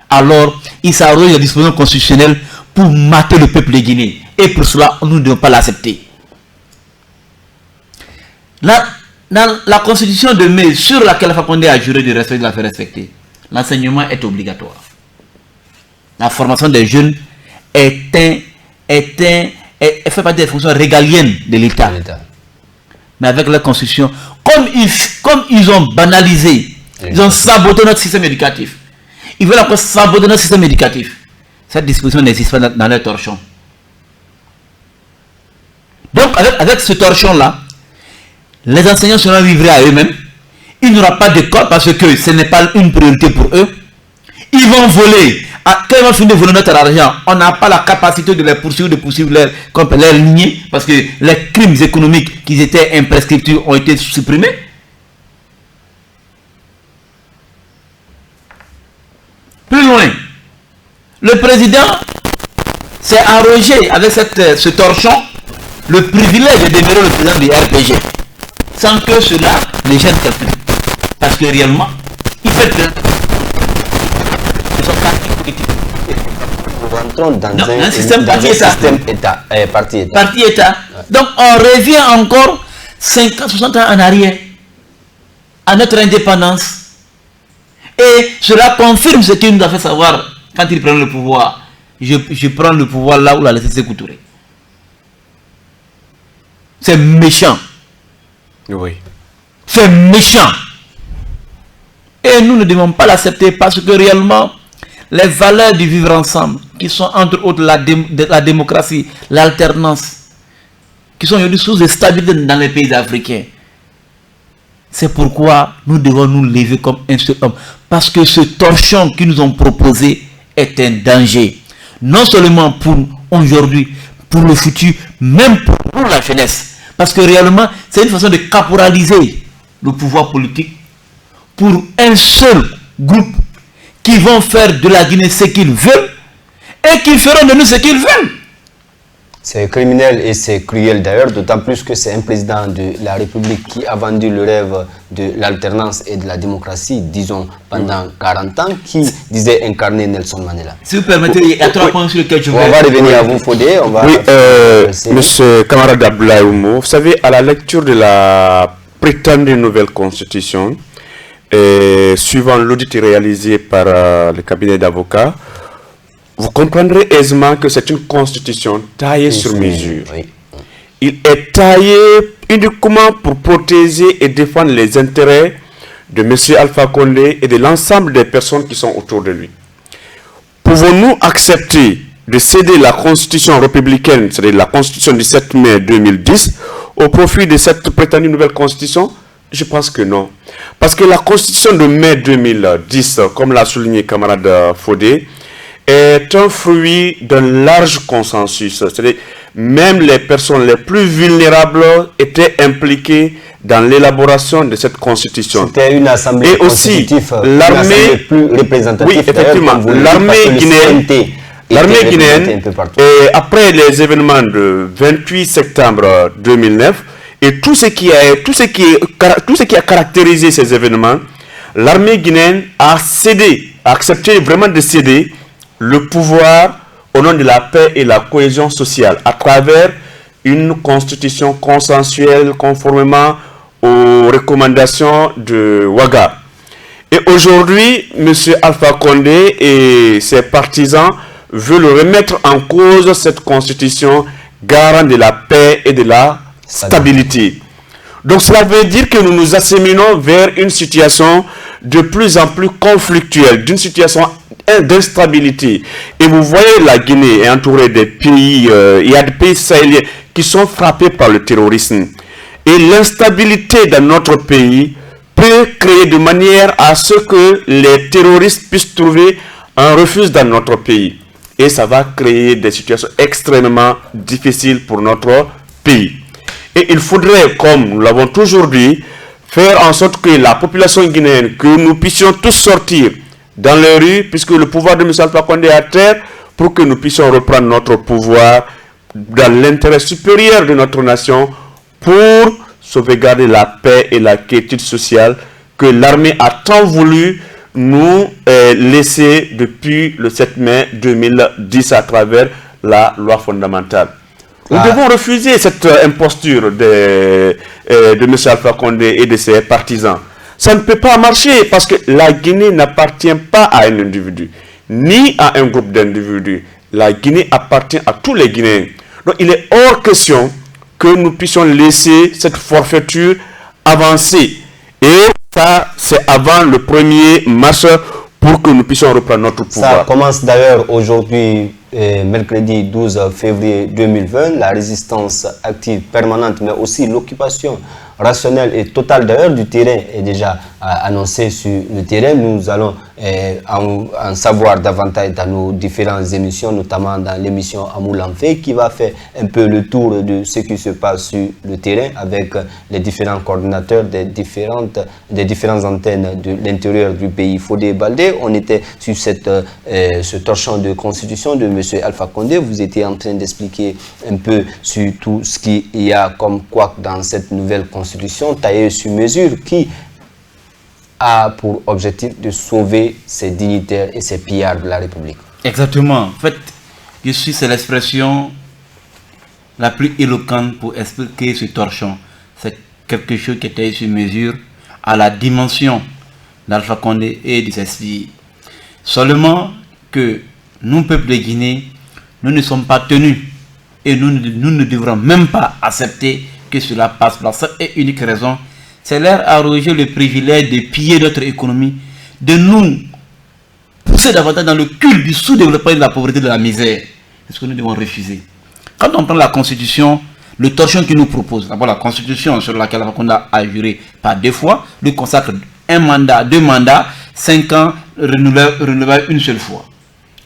Alors, ils s'arrogent les dispositions constitutionnelles pour mater le peuple de Guinée. Et pour cela, nous ne devons pas l'accepter. Dans la constitution de mai, sur laquelle Alpha Condé a juré de respecter, de la faire respecter, l'enseignement est obligatoire. La formation des jeunes fait partie des fonctions régaliennes de l'État. Mais avec la constitution, comme ils ont banalisé, ils ont saboté notre système éducatif. Ils veulent encore saboter notre système éducatif. Cette disposition n'existe pas dans les torchons. Donc, avec ce torchon-là, les enseignants seront livrés à eux-mêmes. Il n'y aura pas d'école parce que ce n'est pas une priorité pour eux. Ils vont voler. Quand ils vont finir de voler notre argent, on n'a pas la capacité de les poursuivre, de poursuivre leur lignée, parce que les crimes économiques qui étaient imprescriptibles ont été supprimés. Plus loin, le président s'est arrogé avec ce torchon le privilège de demeurer le président du RPG, sans que cela ne gêne quelqu'un. Parce que réellement, il fait de son parti politique. Nous rentrons dans un système parti-État. Parti-État. Donc on revient encore 50, 60 ans en arrière à notre indépendance. Et cela confirme ce qu'il nous a fait savoir quand il prend le pouvoir. Je prends le pouvoir là où la laissé Sékou-Touré. C'est méchant. Oui. C'est méchant. Et nous ne devons pas l'accepter parce que réellement, les valeurs du vivre ensemble, qui sont entre autres la démocratie, l'alternance, qui sont aujourd'hui source de stabilité dans les pays africains. C'est pourquoi nous devons nous lever comme un seul homme. Parce que ce torchon qu'ils nous ont proposé est un danger. Non seulement pour aujourd'hui, pour le futur, même pour la jeunesse. Parce que réellement, c'est une façon de caporaliser le pouvoir politique pour un seul groupe qui vont faire de la Guinée ce qu'ils veulent et qui feront de nous ce qu'ils veulent. C'est criminel et c'est cruel d'ailleurs, d'autant plus que c'est un président de la République qui a vendu le rêve de l'alternance et de la démocratie, disons, pendant 40 ans, qui disait incarner Nelson Mandela. Si vous permettez, il y a 3 points sur lesquels je veux... On va revenir à vous, Fodé. Monsieur camarade Abdoulaye Oumou, vous savez, à la lecture de la prétendue nouvelle constitution, suivant l'audit réalisé par le cabinet d'avocats, vous comprendrez aisément que c'est une constitution taillée sur mesure. Oui. Il est taillé uniquement pour protéger et défendre les intérêts de M. Alpha Condé et de l'ensemble des personnes qui sont autour de lui. Pouvons-nous accepter de céder la constitution républicaine, c'est-à-dire la constitution du 7 mai 2010, au profit de cette prétendue nouvelle constitution? Je pense que non. Parce que la constitution de mai 2010, comme l'a souligné camarade Fodé, est un fruit d'un large consensus. C'est-à-dire, même les personnes les plus vulnérables étaient impliquées dans l'élaboration de cette constitution. C'était une assemblée et aussi l'armée plus représentative. Oui, effectivement, l'armée guinéenne, après les événements de 28 septembre 2009 et tout ce qui a caractérisé ces événements, l'armée guinéenne a accepté vraiment de céder le pouvoir au nom de la paix et la cohésion sociale à travers une constitution consensuelle conformément aux recommandations de Ouaga. Et aujourd'hui, M. Alpha Condé et ses partisans veulent remettre en cause cette constitution garant de la paix et de la stabilité. Donc cela veut dire que nous nous acheminons vers une situation de plus en plus conflictuelle, d'une situation d'instabilité. Et vous voyez, la Guinée est entourée des pays, il y a des pays sahéliens qui sont frappés par le terrorisme. Et l'instabilité dans notre pays peut créer de manière à ce que les terroristes puissent trouver un refuge dans notre pays. et ça va créer des situations extrêmement difficiles pour notre pays. Et il faudrait, comme nous l'avons toujours dit, faire en sorte que la population guinéenne, que nous puissions tous sortir dans les rues, puisque le pouvoir de M. Alpha Condé est à terre, pour que nous puissions reprendre notre pouvoir dans l'intérêt supérieur de notre nation, pour sauvegarder la paix et la quiétude sociale que l'armée a tant voulu nous laisser depuis le 7 mai 2010 à travers la loi fondamentale. Nous devons refuser cette imposture de M. Alpha Condé et de ses partisans. Ça ne peut pas marcher parce que la Guinée n'appartient pas à un individu, ni à un groupe d'individus. La Guinée appartient à tous les Guinéens. Donc il est hors question que nous puissions laisser cette forfaiture avancer. Et ça, c'est avant le 1er mars pour que nous puissions reprendre notre pouvoir. Ça commence d'ailleurs aujourd'hui, mercredi 12 février 2020, la résistance active permanente, mais aussi l'occupation rationnelle et totale d'ailleurs du terrain est déjà annoncée sur le terrain. Nous allons en savoir davantage dans nos différentes émissions, notamment dans l'émission Amoulanfé, qui va faire un peu le tour de ce qui se passe sur le terrain avec les différents coordinateurs des différentes antennes de l'intérieur du pays. Fodé Baldé, on était sur ce torchon de constitution de M. Alpha Condé. Vous étiez en train d'expliquer un peu sur tout ce qu'il y a comme quoi dans cette nouvelle constitution taillée sur mesure qui a pour objectif de sauver ces dignitaires et ces pillards de la République. Exactement. En fait, c'est l'expression la plus éloquente pour expliquer ce torchon. C'est quelque chose qui était sur mesure à la dimension d'Alpha Condé et de ses filles. Seulement que nous, peuple de Guinée, nous ne sommes pas tenus et nous ne devrons même pas accepter que cela passe. Pour la seule et unique raison, c'est leur arroger le privilège de piller notre économie, de nous pousser davantage dans le culte du sous-développement, de la pauvreté, de la misère. C'est ce que nous devons refuser. Quand on prend la Constitution, le torchon qu'il nous propose, d'abord la Constitution sur laquelle on a juré par 2 fois, lui consacre 1 mandat, 2 mandats, 5 ans, renouvelable une seule fois.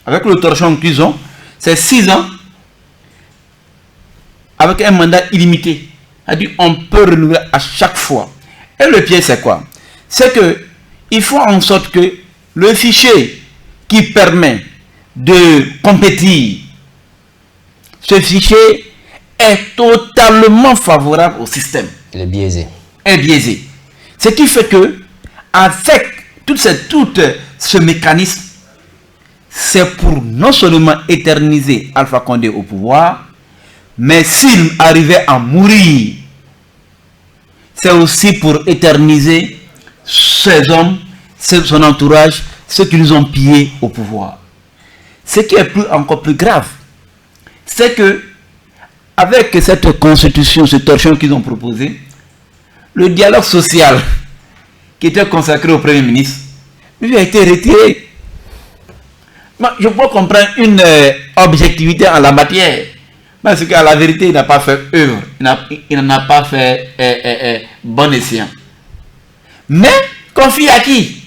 Avec le torchon qu'ils ont, c'est 6 ans avec un mandat illimité. C'est-à-dire on peut renouveler à chaque fois. Et le pied, c'est quoi? C'est que il faut en sorte que le fichier qui permet de compétir, ce fichier est totalement favorable au système. Il est biaisé. Est biaisé. Ce qui fait que, avec tout ce mécanisme, c'est pour non seulement éterniser Alpha Condé au pouvoir, mais s'il arrivait à mourir, c'est aussi pour éterniser ces hommes, son entourage, ceux qui nous ont pillés au pouvoir. Ce qui est encore plus grave, c'est que avec cette constitution, ce torchon qu'ils ont proposé, le dialogue social qui était consacré au Premier ministre, lui a été retiré. Je peux comprendre une objectivité en la matière, parce qu'à la vérité, il n'a pas fait œuvre, il n'en a pas fait bon escient. Mais, confie à qui?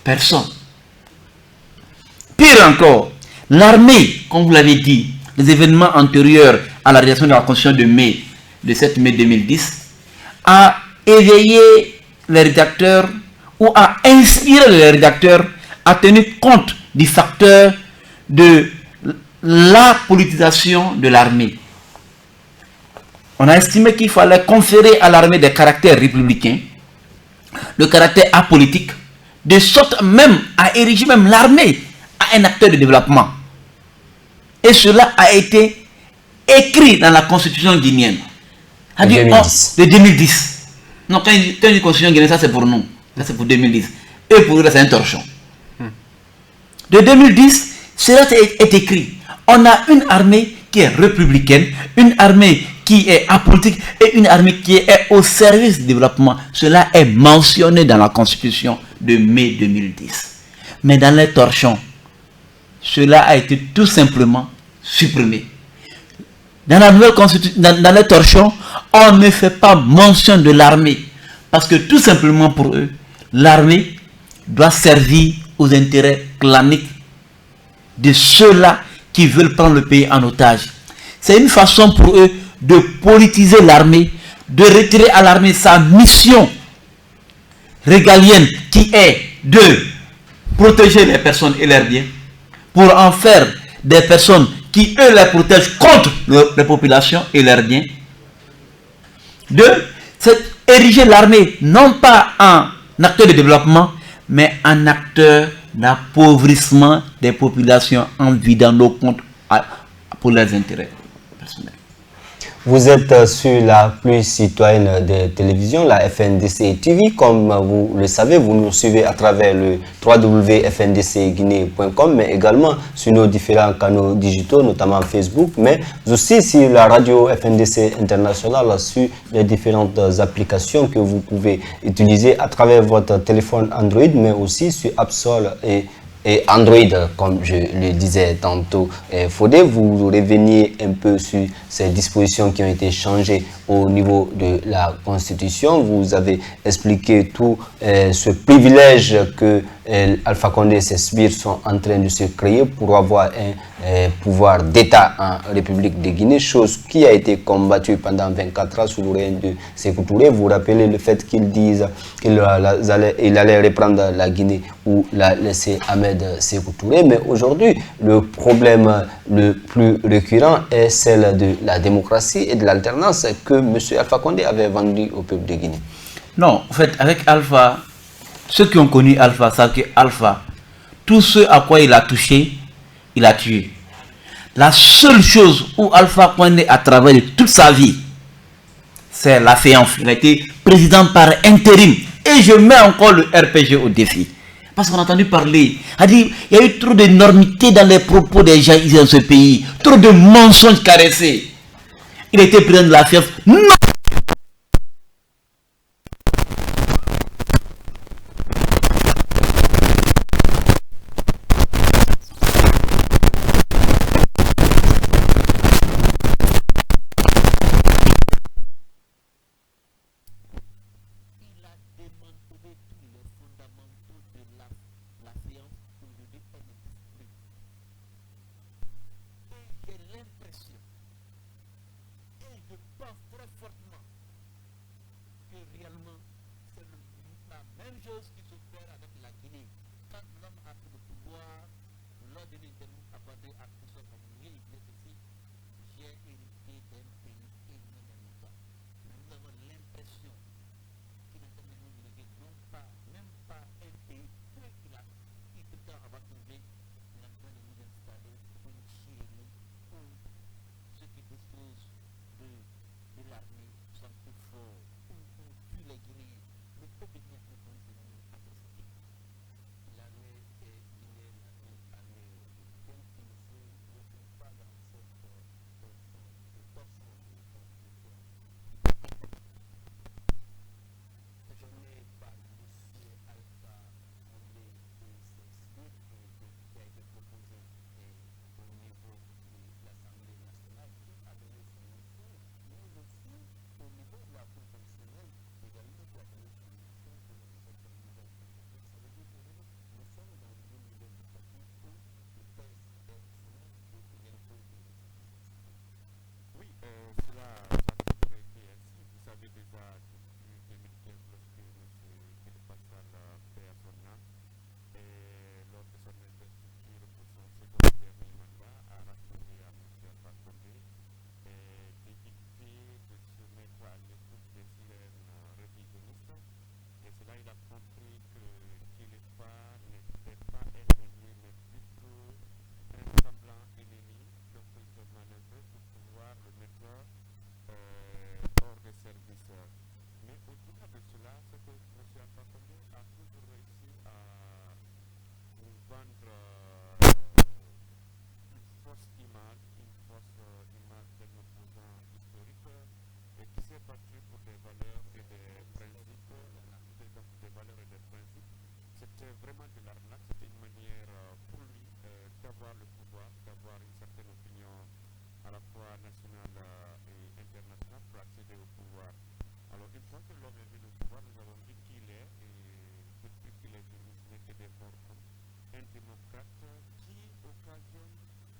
Personne. Pire encore, l'armée, comme vous l'avez dit, les événements antérieurs à la rédaction de la Constitution de 7 mai 2010, a éveillé les rédacteurs ou a inspiré les rédacteurs à tenir compte du facteur de la politisation de l'armée. On a estimé qu'il fallait conférer à l'armée des caractères républicains, le caractère apolitique, de sorte même à ériger même l'armée à un acteur de développement. Et cela a été écrit dans la constitution guinéenne. De 2010. Non, quand il dit constitution guinéenne, ça c'est pour nous. Ça c'est pour 2010. Et pour eux, c'est un torchon. De 2010, cela est écrit. On a une armée qui est républicaine, une armée qui est apolitique et une armée qui est au service du développement. Cela est mentionné dans la constitution de mai 2010. Mais dans les torchons, cela a été tout simplement supprimé. Dans la nouvelle constitution, dans les torchons, on ne fait pas mention de l'armée. Parce que tout simplement pour eux, l'armée doit servir aux intérêts claniques de ceux-là qui veulent prendre le pays en otage. C'est une façon pour eux de politiser l'armée, de retirer à l'armée sa mission régalienne qui est de protéger les personnes et leurs biens, pour en faire des personnes qui, eux, les protègent contre les populations et leurs biens. Deux, c'est ériger l'armée non pas en acteur de développement, mais en acteur d'appauvrissement des populations en vidant nos comptes pour leurs intérêts personnels. Vous êtes sur la plus citoyenne des télévisions, la FNDC TV. Comme vous le savez, vous nous suivez à travers le www.fndcguinée.com, mais également sur nos différents canaux digitaux, notamment Facebook, mais aussi sur la radio FNDC International, sur les différentes applications que vous pouvez utiliser à travers votre téléphone Android, mais aussi sur App Store et Android, comme je le disais tantôt. Faudrait vous revenir un peu sur ces dispositions qui ont été changées au niveau de la Constitution. Vous avez expliqué tout ce privilège que Alpha Condé et ses sbires sont en train de se créer pour avoir un pouvoir d'État en République de Guinée, chose qui a été combattue pendant 24 ans sous le règne de Sékou Touré. Vous rappelez le fait qu'ils disent qu'il allait reprendre la Guinée ou la laisser Ahmed Sékou Touré. Mais aujourd'hui, le problème le plus récurrent est celle de la démocratie et de l'alternance que M. Alpha Condé avait vendu au peuple de Guinée. Non, en fait, avec Alpha, ceux qui ont connu Alpha savent que Alpha, tout ce à quoi il a touché, il a tué. La seule chose où Alpha Condé a travaillé toute sa vie, c'est la FEANF. Il a été président par intérim. Et je mets encore le RPG au défi. Parce qu'on a entendu parler. Il y a eu trop d'énormité dans les propos des gens ici dans ce pays. Trop de mensonges caressés. Il a été président de la FEANF. Non!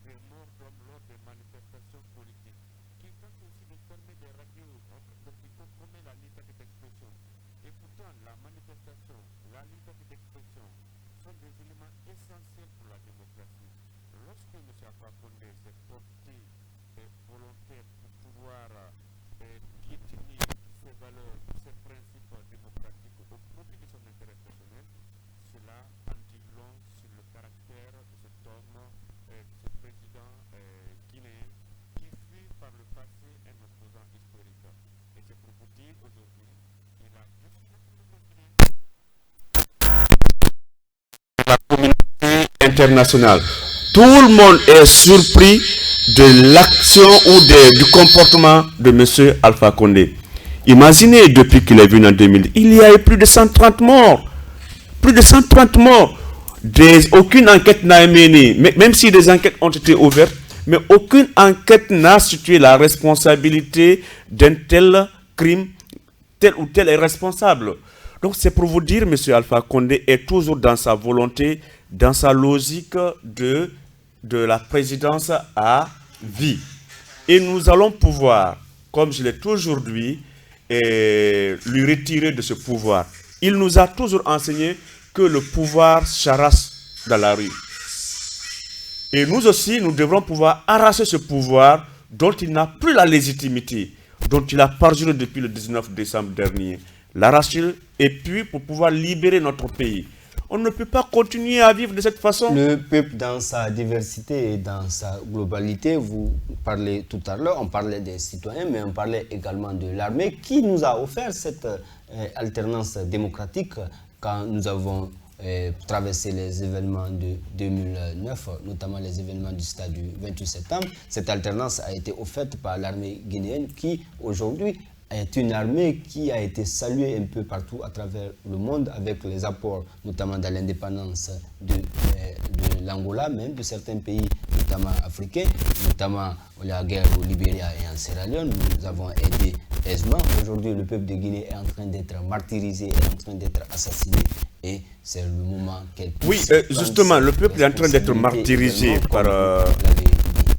des morts d'hommes lors des manifestations politiques, qui tente aussi de fermer des radios, qui compromet la liberté d'expression. Et pourtant, la manifestation, la liberté d'expression sont des éléments essentiels pour la démocratie. Lorsque M. Alpha Condé s'est porté volontaire pour pouvoir piétiner ses valeurs, ses principes démocratiques au profit de son intérêt personnel, cela en dit long sur le caractère de cet homme, de ce président guinéen, qui fut par le passé un opposant historique. Et c'est pour vous dire aujourd'hui qu'il a décidé la communauté internationale. Tout le monde est surpris de l'action ou du comportement de M. Alpha Condé. Imaginez, depuis qu'il est venu en 2000, il y a eu plus de 130 morts. Plus de 130 morts. Aucune enquête n'a mené, même si des enquêtes ont été ouvertes, mais aucune enquête n'a situé la responsabilité d'un tel crime, tel ou tel est responsable. Donc c'est pour vous dire, M. Alpha Condé est toujours dans sa volonté, dans sa logique de la présidence à vie. Et nous allons pouvoir, comme je l'ai toujours dit, lui retirer de ce pouvoir. Il nous a toujours enseigné que le pouvoir s'arrache dans la rue. Et nous aussi, nous devrons pouvoir arracher ce pouvoir dont il n'a plus la légitimité, dont il a parjuré depuis le 19 décembre dernier. L'arracher et puis pour pouvoir libérer notre pays. On ne peut pas continuer à vivre de cette façon. Le peuple dans sa diversité et dans sa globalité, vous parlez tout à l'heure, on parlait des citoyens, mais on parlait également de l'armée qui nous a offert cette alternance démocratique quand nous avons traversé les événements de 2009, notamment les événements du stade du 28 septembre. Cette alternance a été offerte par l'armée guinéenne qui, aujourd'hui, est une armée qui a été saluée un peu partout à travers le monde avec les apports, notamment dans l'indépendance de l'Angola, même de certains pays, notamment africains, notamment la guerre au Libéria et en Sierra Leone. Nous avons aidé aisément. Aujourd'hui, le peuple de Guinée est en train d'être martyrisé, est en train d'être assassiné et c'est le moment qu'elle puisse... Oui, justement, le peuple est en train d'être martyrisé par...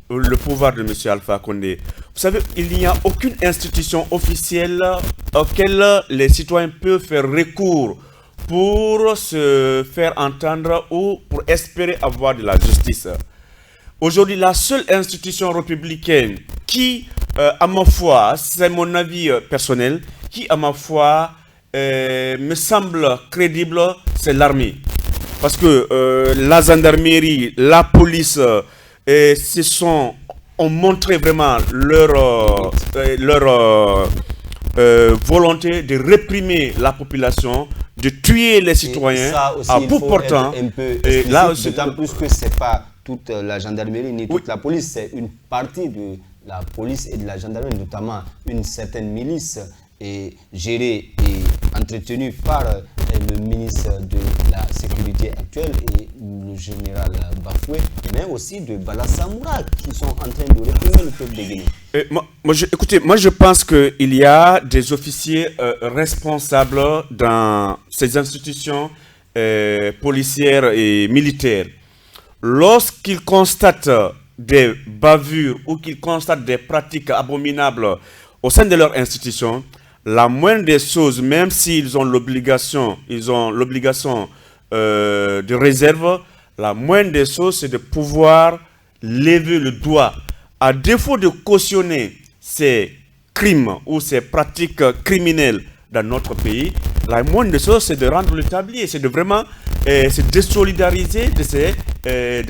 le pouvoir de M. Alpha Condé. Vous savez, il n'y a aucune institution officielle auquel les citoyens peuvent faire recours pour se faire entendre ou pour espérer avoir de la justice. Aujourd'hui, la seule institution républicaine qui, à ma foi, c'est mon avis personnel, qui, à ma foi, me semble crédible, c'est l'armée. Parce que la gendarmerie, la police... ont montré vraiment leur volonté de réprimer la population, de tuer les citoyens à bout portant. D'autant plus que ce n'est pas toute la gendarmerie ni toute la police, c'est une partie de la police et de la gendarmerie, notamment une certaine milice gérée et entretenue par le ministre de la Sécurité actuelle et le général Bafoué, mais aussi de Bala Samoura qui sont en train de réprimer le peuple de Guinée. Écoutez, moi je pense qu'il y a des officiers responsables dans ces institutions policières et militaires. Lorsqu'ils constatent des bavures ou qu'ils constatent des pratiques abominables au sein de leur institution, la moindre des choses, même s'ils ont l'obligation, de réserve, la moindre des choses, c'est de pouvoir lever le doigt. À défaut de cautionner ces crimes ou ces pratiques criminelles dans notre pays, la moindre des choses, c'est de rendre le tablier, c'est de vraiment se désolidariser de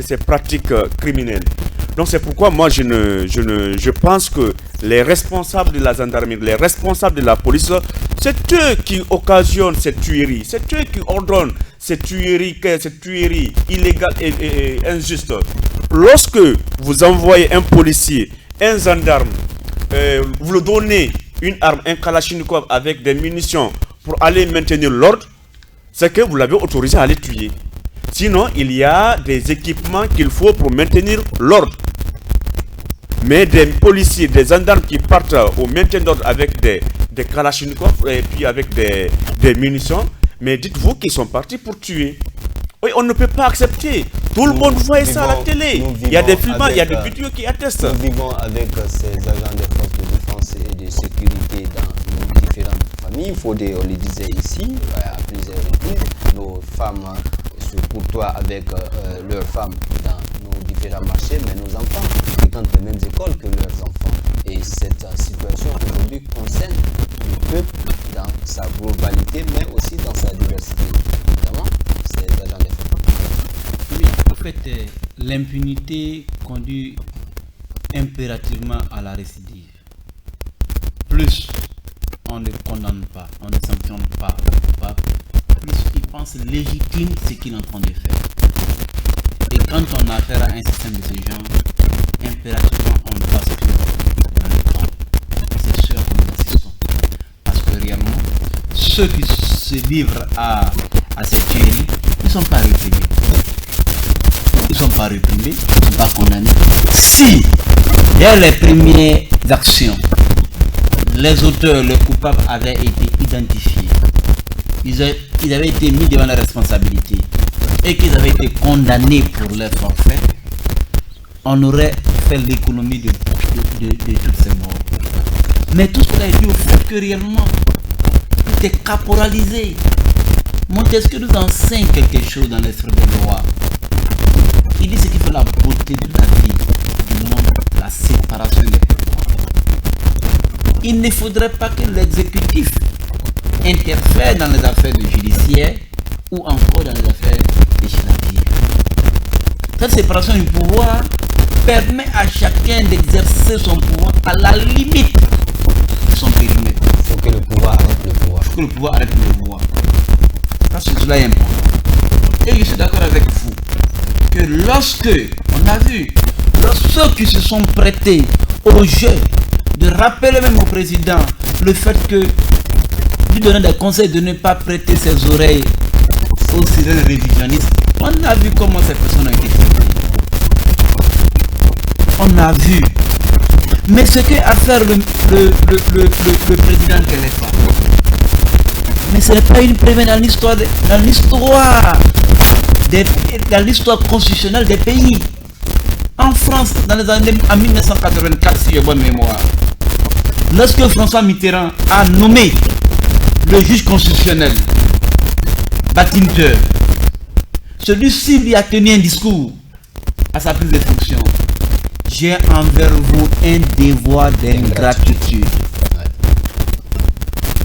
ces pratiques criminelles. Donc c'est pourquoi moi je pense que les responsables de la gendarmerie, les responsables de la police, c'est eux qui occasionnent cette tuerie, c'est eux qui ordonnent cette tuerie illégale et injuste. Lorsque vous envoyez un policier, un gendarme, vous lui donnez une arme, un kalachnikov avec des munitions pour aller maintenir l'ordre, c'est que vous l'avez autorisé à aller tuer. Sinon, il y a des équipements qu'il faut pour maintenir l'ordre. Mais des policiers, des gendarmes qui partent au maintien d'ordre avec des kalachnikovs et puis avec des munitions, mais dites-vous qu'ils sont partis pour tuer. Oui, on ne peut pas accepter. Tout le monde voit ça à la télé. Il y a des films, il y a des vidéos qui attestent. Nous vivons avec ces agents des forces de défense et de sécurité dans nos différentes familles. On le disait ici, à plusieurs reprises, nos femmes se courtoient avec leurs femmes dans nos différents marchés, mais nos enfants fréquentent les mêmes écoles que leurs enfants. Et cette situation aujourd'hui concerne le peuple dans sa globalité, mais aussi dans sa diversité, notamment ces agents des forces. Oui, en fait, l'impunité conduit impérativement à la récidive. Plus on ne condamne pas, on ne sanctionne pas le coupable, plus il pense légitime ce qu'il est en train de faire. Et quand on a affaire à un système de ce genre, impérativement on bascule dans le temps. C'est sûr que nous assistons. Parce que réellement, ceux qui se livrent à cette tuerie ne sont pas réprimés. Ils ne sont pas réprimés, ils ne sont pas condamnés. Si, dès les premières actions, les auteurs, les coupables avaient été identifiés, ils avaient été mis devant la responsabilité et qu'ils avaient été condamnés pour leur forfait, on aurait fait l'économie de toutes ces morts. Mais tout cela est dû au fait que réellement, tout est caporalisé. Montesquieu nous enseigne quelque chose dans l'esprit de loi. Il dit ce qui fait la beauté de la vie, du monde, la séparation des pouvoirs. Il ne faudrait pas que l'exécutif interfère dans les affaires judiciaires ou encore dans les affaires législatives. Cette séparation du pouvoir permet à chacun d'exercer son pouvoir à la limite de son périmètre. Il faut que le pouvoir arrête le pouvoir. Il faut que le pouvoir arrête le pouvoir. Cela est important. Et je suis d'accord avec vous que lorsque on a vu, ceux qui se sont prêtés au jeu de rappeler même au président le fait que lui donner des conseils de ne pas prêter ses oreilles aux sirènes révisionnistes, on a vu comment ces personnes ont été traitées. On a vu. Mais ce qu'a fait le président Kelefa, mais ce n'est pas une première dans l'histoire constitutionnelle des pays. En France, dans les années en 1984, si j'ai bonne mémoire, lorsque François Mitterrand a nommé le juge constitutionnel Badinter, celui-ci lui a tenu un discours à sa prise de fonction. J'ai envers vous un devoir d'ingratitude.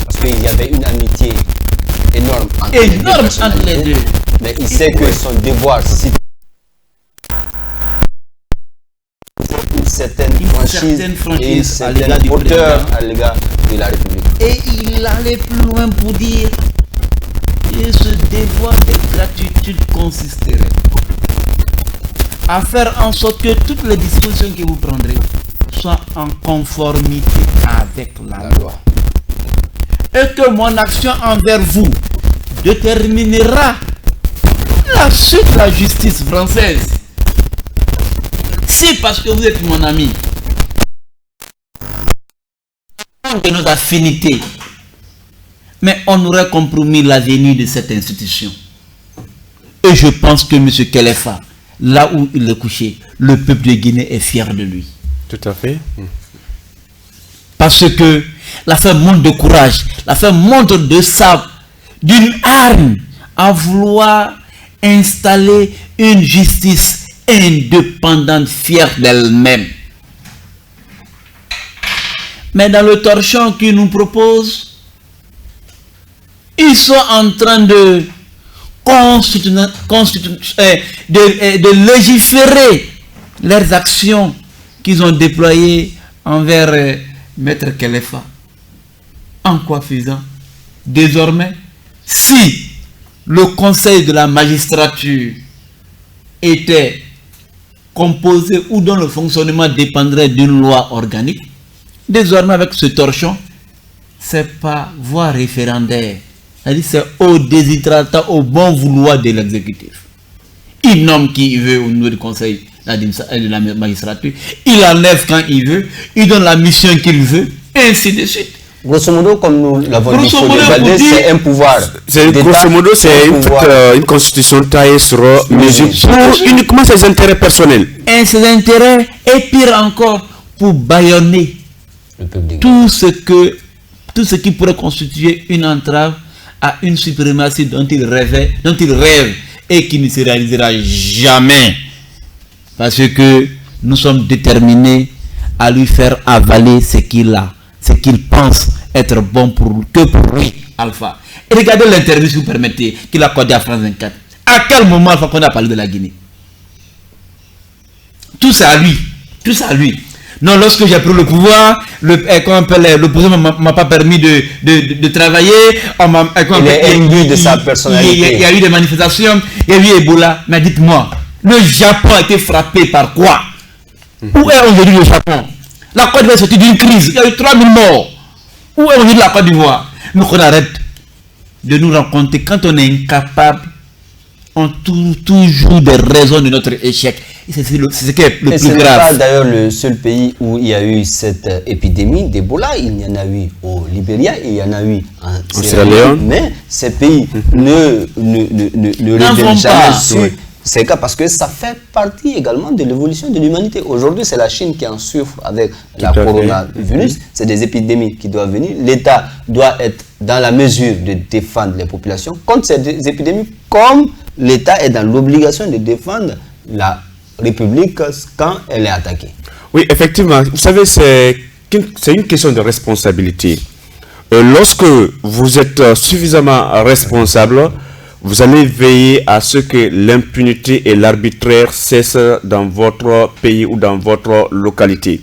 Parce qu'il y avait une amitié énorme entre les deux. Mais il sait que son devoir, si une certaine franchise à l'égard du hauteur à l'égard de la République. Et il allait plus loin pour dire que ce devoir de gratitude consisterait à faire en sorte que toutes les dispositions que vous prendrez soient en conformité avec la loi. Et que mon action envers vous déterminera la suite de la justice française. Si parce que vous êtes mon ami, de nos affinités, mais on aurait compromis l'avenir de cette institution. Et je pense que M. Kelefa, là où il est couché, le peuple de Guinée est fier de lui. Tout à fait. Parce que l'affaire montre de courage, l'affaire montre de ça, d'une arme à vouloir installer une justice indépendante, fière d'elle-même. Mais dans le torchon qu'ils nous proposent, ils sont en train de légiférer leurs actions qu'ils ont déployées envers Maître Kelefa. En quoi faisant? Désormais, si le conseil de la magistrature était composé ou dont le fonctionnement dépendrait d'une loi organique, désormais avec ce torchon, c'est pas voie référendaire. C'est-à-dire c'est au déshydratat, au bon vouloir de l'exécutif. Il nomme qui il veut au niveau du conseil de la magistrature, il enlève quand il veut, il donne la mission qu'il veut, et ainsi de suite. Grosso modo, comme nous l'avons dit, c'est un pouvoir. Grosso modo, c'est une constitution taillée sur mesure pour uniquement ses intérêts personnels. Et ses intérêts, et pire encore, pour bâillonner tout ce qui pourrait constituer une entrave à une suprématie dont il rêve et qui ne se réalisera jamais. Parce que nous sommes déterminés à lui faire avaler ce qu'il a, ce qu'il pense être bon pour lui, Alpha. Et regardez l'interview, si vous permettez, qu'il a accordé à France 24. À quel moment Alpha Condé a parlé de la Guinée? Tout ça à lui. Tout ça à lui. Non, lorsque j'ai pris le pouvoir, l'opposition ne m'a pas permis de travailler. Il est imbu de sa personnalité. Il y a eu des manifestations, il y a eu Ebola. Mais dites-moi, le Japon a été frappé par quoi? Où est aujourd'hui le Japon? La Côte d'Ivoire est sortie d'une crise. Il y a eu 3000 morts. Où est aujourd'hui la Côte d'Ivoire? Mais qu'on arrête de nous rencontrer quand on est incapable. On trouve toujours des raisons de notre échec. C'est ce qui est le plus grave. Ce n'est pas d'ailleurs le seul pays où il y a eu cette épidémie d'Ebola. Il y en a eu au Libéria, il y en a eu en Sierra Leone. Mais ces pays ne révèlent jamais sur ces cas parce que ça fait partie également de l'évolution de l'humanité. Aujourd'hui, c'est la Chine qui en souffre avec la coronavirus. C'est des épidémies qui doivent venir. L'État doit être dans la mesure de défendre les populations contre ces épidémies, comme l'État est dans l'obligation de défendre la République quand elle est attaquée. Oui, effectivement. Vous savez, c'est une question de responsabilité. Lorsque vous êtes suffisamment responsable, vous allez veiller à ce que l'impunité et l'arbitraire cessent dans votre pays ou dans votre localité.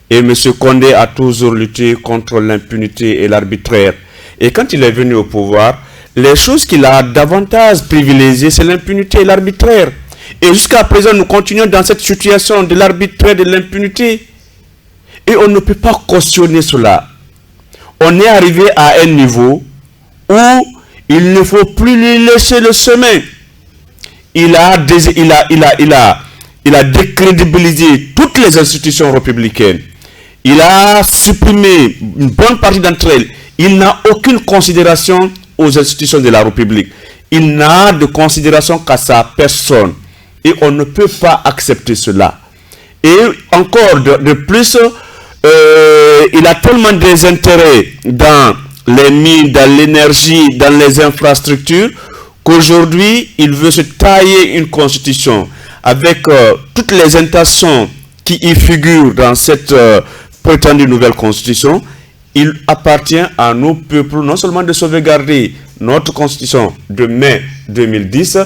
Et M. Condé a toujours lutté contre l'impunité et l'arbitraire. Et quand il est venu au pouvoir, les choses qu'il a davantage privilégiées, c'est l'impunité et l'arbitraire. Et jusqu'à présent, nous continuons dans cette situation de l'arbitraire, de l'impunité. Et on ne peut pas cautionner cela. On est arrivé à un niveau où il ne faut plus lui laisser le chemin. Il a décrédibilisé toutes les institutions républicaines. Il a supprimé une bonne partie d'entre elles. Il n'a aucune considération aux institutions de la République. Il n'a de considération qu'à sa personne. Et on ne peut pas accepter cela. Et encore de plus, il a tellement des intérêts dans les mines, dans l'énergie, dans les infrastructures, qu'aujourd'hui, il veut se tailler une constitution avec toutes les intentions qui y figurent dans cette prétendue nouvelle constitution. Il appartient à nos peuples non seulement de sauvegarder notre constitution de mai 2010,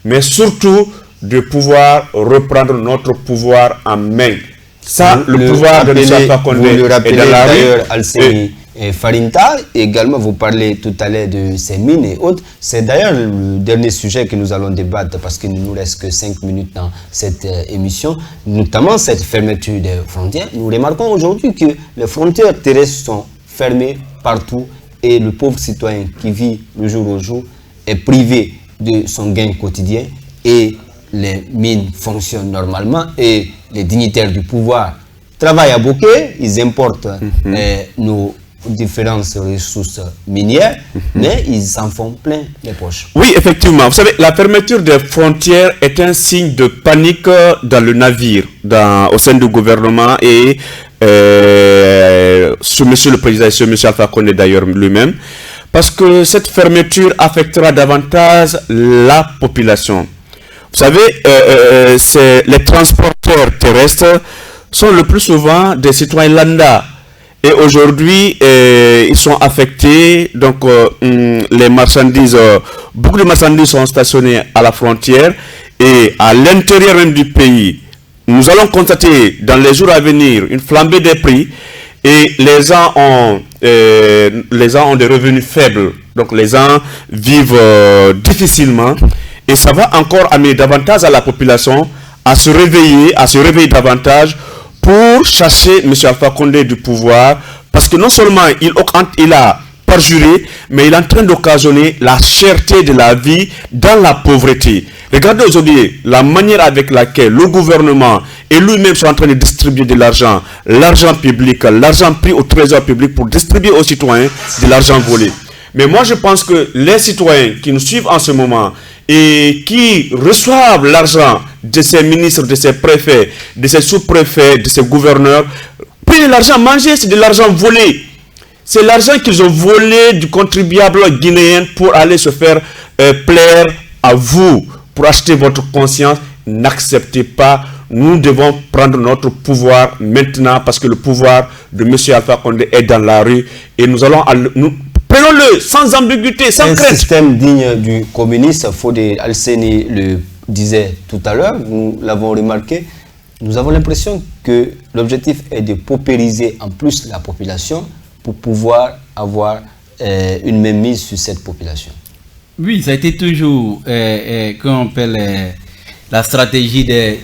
mais surtout de pouvoir reprendre notre pouvoir en main. Ça, le pouvoir de M. Alpha Condé est dans la rue. Et Farinta, également, vous parlez tout à l'heure de ces mines et autres. C'est d'ailleurs le dernier sujet que nous allons débattre parce qu'il ne nous reste que 5 minutes dans cette émission, notamment cette fermeture des frontières. Nous remarquons aujourd'hui que les frontières terrestres sont fermées partout et le pauvre citoyen qui vit le jour au jour est privé de son gain quotidien et les mines fonctionnent normalement et les dignitaires du pouvoir travaillent à bouquet, ils importent nos différentes ressources minières, mais ils s'en font plein les poches. Oui, effectivement. Vous savez, la fermeture des frontières est un signe de panique dans le navire, au sein du gouvernement et sur M. le Président et sur M. Alpha Condé d'ailleurs lui-même, parce que cette fermeture affectera davantage la population. Vous savez, les transporteurs terrestres sont le plus souvent des citoyens lambda. Et aujourd'hui, ils sont affectés. Donc, les marchandises, beaucoup de marchandises sont stationnées à la frontière et à l'intérieur même du pays. Nous allons constater dans les jours à venir une flambée des prix et les gens ont des revenus faibles. Donc, les gens vivent difficilement. Et ça va encore amener davantage à la population à se réveiller davantage pour chercher M. Alpha Condé du pouvoir. Parce que non seulement il a parjuré, mais il est en train d'occasionner la cherté de la vie dans la pauvreté. Regardez aujourd'hui la manière avec laquelle le gouvernement et lui-même sont en train de distribuer de l'argent public, l'argent pris au trésor public pour distribuer aux citoyens de l'argent volé. Mais moi je pense que les citoyens qui nous suivent en ce moment et qui reçoivent l'argent de ces ministres, de ces préfets, de ces sous-préfets, de ces gouverneurs, puis l'argent mangé, c'est de l'argent volé. C'est l'argent qu'ils ont volé du contribuable guinéen pour aller se faire plaire à vous, pour acheter votre conscience. N'acceptez pas. Nous devons prendre notre pouvoir maintenant parce que le pouvoir de M. Alpha Condé est dans la rue et nous allons... Prenons-le sans ambiguïté, sans crainte. Un système digne du communiste, Fodé Alseni le disait tout à l'heure, nous l'avons remarqué, nous avons l'impression que l'objectif est de paupériser en plus la population pour pouvoir avoir une mainmise sur cette population. Oui, ça a été toujours, comment on appelle, la stratégie des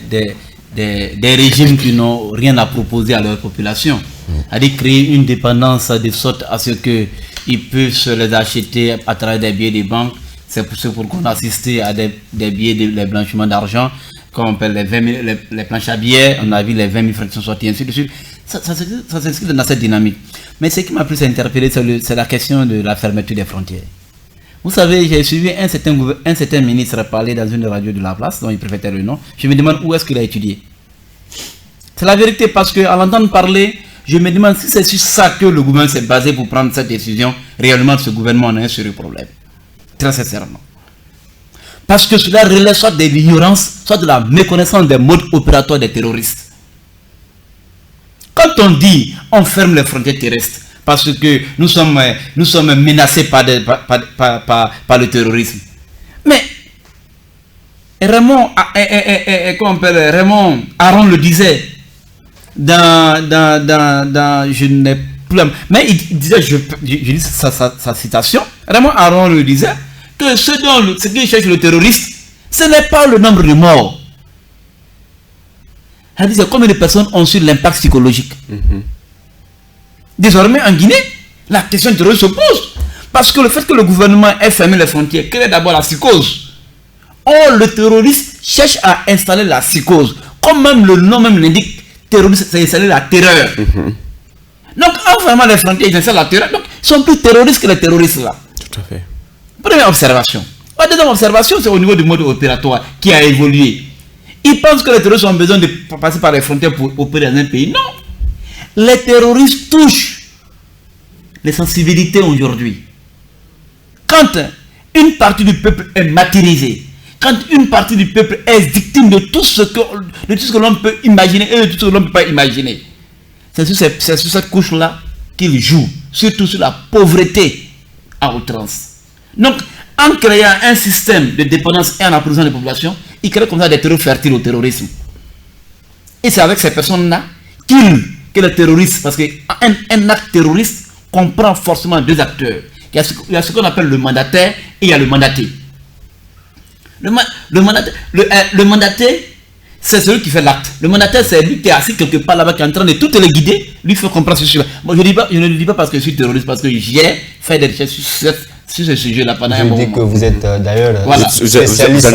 régimes qui n'ont rien à proposer à leur population. C'est-à-dire créer une dépendance de sorte à ce qu'ils peuvent se les acheter à travers des billets des banques. C'est pour qu'on assiste à des billets de blanchiment d'argent, comme on appelle les planches à billets, on a vu les 20 000 francs qui sont sortis, ainsi de suite. Ça s'inscrit dans cette dynamique. Mais ce qui m'a plus interpellé, c'est la question de la fermeture des frontières. Vous savez, j'ai suivi un certain ministre parler dans une radio de la place, dont il préférait le nom. Je me demande où est-ce qu'il a étudié. C'est la vérité, parce qu'à l'entendre parler, je me demande si c'est sur ça que le gouvernement s'est basé pour prendre cette décision. Réellement, ce gouvernement a un sérieux problème. Très sincèrement. Parce que cela relève soit de l'ignorance, soit de la méconnaissance des modes opératoires des terroristes. Quand on dit on ferme les frontières terrestres parce que nous sommes menacés par le terrorisme. Mais Raymond Aron le disait dans je n'ai plus, mais il disait, je lis sa citation, Raymond Aron le disait que ce qui cherche le terroriste, ce n'est pas le nombre de morts. Elle disait combien de personnes ont su l'impact psychologique. Désormais en Guinée, la question du terrorisme se pose. Parce que le fait que le gouvernement ait fermé les frontières crée d'abord la psychose. Or, le terroriste cherche à installer la psychose. Comme même le nom même l'indique, terroriste, c'est installer la terreur. Donc, en fermant les frontières, ils installent la terreur. Donc, ils sont plus terroristes que les terroristes là. Tout à fait. Première observation. La deuxième observation, c'est au niveau du mode opératoire qui a évolué. Ils pensent que les terroristes ont besoin de passer par les frontières pour opérer dans un pays. Non. Les terroristes touchent les sensibilités aujourd'hui. Quand une partie du peuple est martyrisée, quand une partie du peuple est victime de tout ce que l'on peut imaginer et de tout ce que l'on ne peut pas imaginer, c'est sur cette couche-là qu'ils jouent, surtout sur la pauvreté à outrance. Donc, en créant un système de dépendance et en emprisonnant les populations, ils créent comme ça des terreaux fertiles au terrorisme. Et c'est avec ces personnes-là que le terroriste, parce qu'un acte terroriste comprend forcément deux acteurs. Il y a ce qu'on appelle le mandataire et il y a le mandaté. Le mandaté, c'est celui qui fait l'acte. Le mandataire, c'est lui qui est assis quelque part là-bas, qui est en train de tout les guider, lui fait comprendre ceci. Bon, je ne le dis pas parce que je suis terroriste, parce que j'ai fait des recherches sur ce sujet-là pendant un moment. Je dis que vous êtes d'ailleurs spécialiste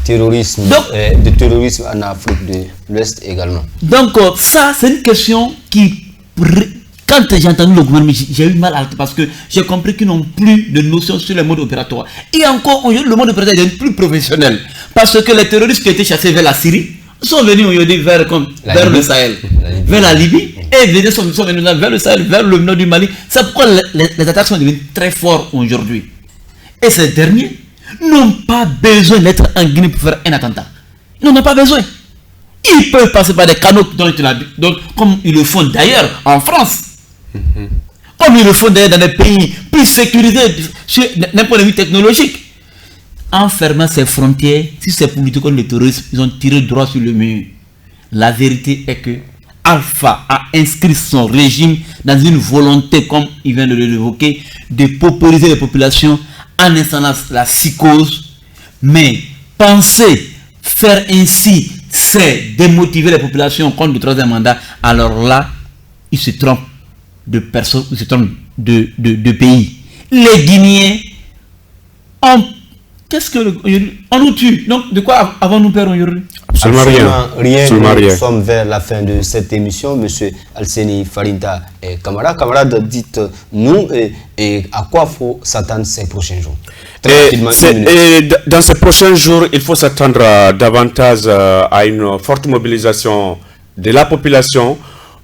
terrorisme, de terrorisme en Afrique de l'Ouest également. Donc ça, c'est une question qui... Quand j'ai entendu le gouvernement, j'ai eu mal à parce que j'ai compris qu'ils n'ont plus de notion sur le mode opératoire. Et encore, le mode opératoire est plus professionnel. Parce que les terroristes qui étaient chassés vers la Syrie sont venus aujourd'hui vers le Sahel, vers la Libye, et les sont venus vers le Sahel, vers le nord du Mali. C'est pourquoi les attaques sont devenues très fortes aujourd'hui. Et ces derniers n'ont pas besoin d'être en Guinée pour faire un attentat. Ils n'en ont pas besoin. Ils peuvent passer par des canaux comme ils le font d'ailleurs en France. Comme ils le font d'ailleurs dans des pays plus sécurisés d'un point de vue technologique. En fermant ces frontières, si c'est pour lutter contre le terrorisme, ils ont tiré droit sur le mur. La vérité est que Alpha a inscrit son régime dans une volonté, comme il vient de l'évoquer, de paupériser les populations en installant la psychose. Mais penser faire ainsi, c'est démotiver les populations contre le troisième mandat. Alors là, ils se trompent de personnes, ils se trompent de pays. Les Guinéens ont... Qu'est-ce que... On nous tue. Donc, de quoi avons-nous peur aujourd'hui? Absolument rien. Nous sommes vers la fin de cette émission. Monsieur Alseni Farinta et camarades, dites-nous et à quoi faut s'attendre ces prochains jours. Dans ces prochains jours, il faut s'attendre davantage à une forte mobilisation de la population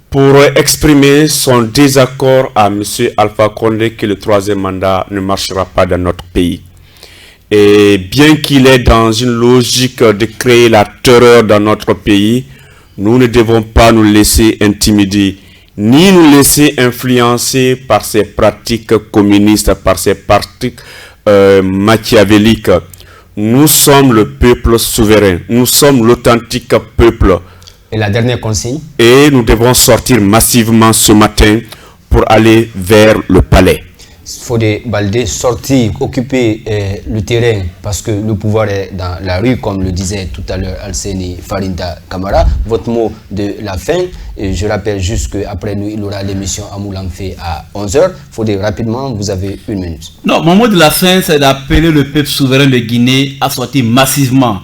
pour exprimer son désaccord à M. Alpha Condé que le 3e mandat ne marchera pas dans notre pays. Et bien qu'il est dans une logique de créer la terreur dans notre pays, nous ne devons pas nous laisser intimider, ni nous laisser influencer par ces pratiques communistes, par ces pratiques machiavéliques. Nous sommes le peuple souverain, nous sommes l'authentique peuple. Et la dernière consigne? Et nous devons sortir massivement ce matin pour aller vers le palais. Fodé Baldé, sortir, occuper le terrain parce que le pouvoir est dans la rue, comme le disait tout à l'heure Alseni Farinta Camara. Votre mot de la fin, et je rappelle juste qu'après nous, il y aura l'émission Amoulamfé à 11h. Fodé, rapidement, vous avez 1 minute. Non, mon mot de la fin, c'est d'appeler le peuple souverain de Guinée à sortir massivement.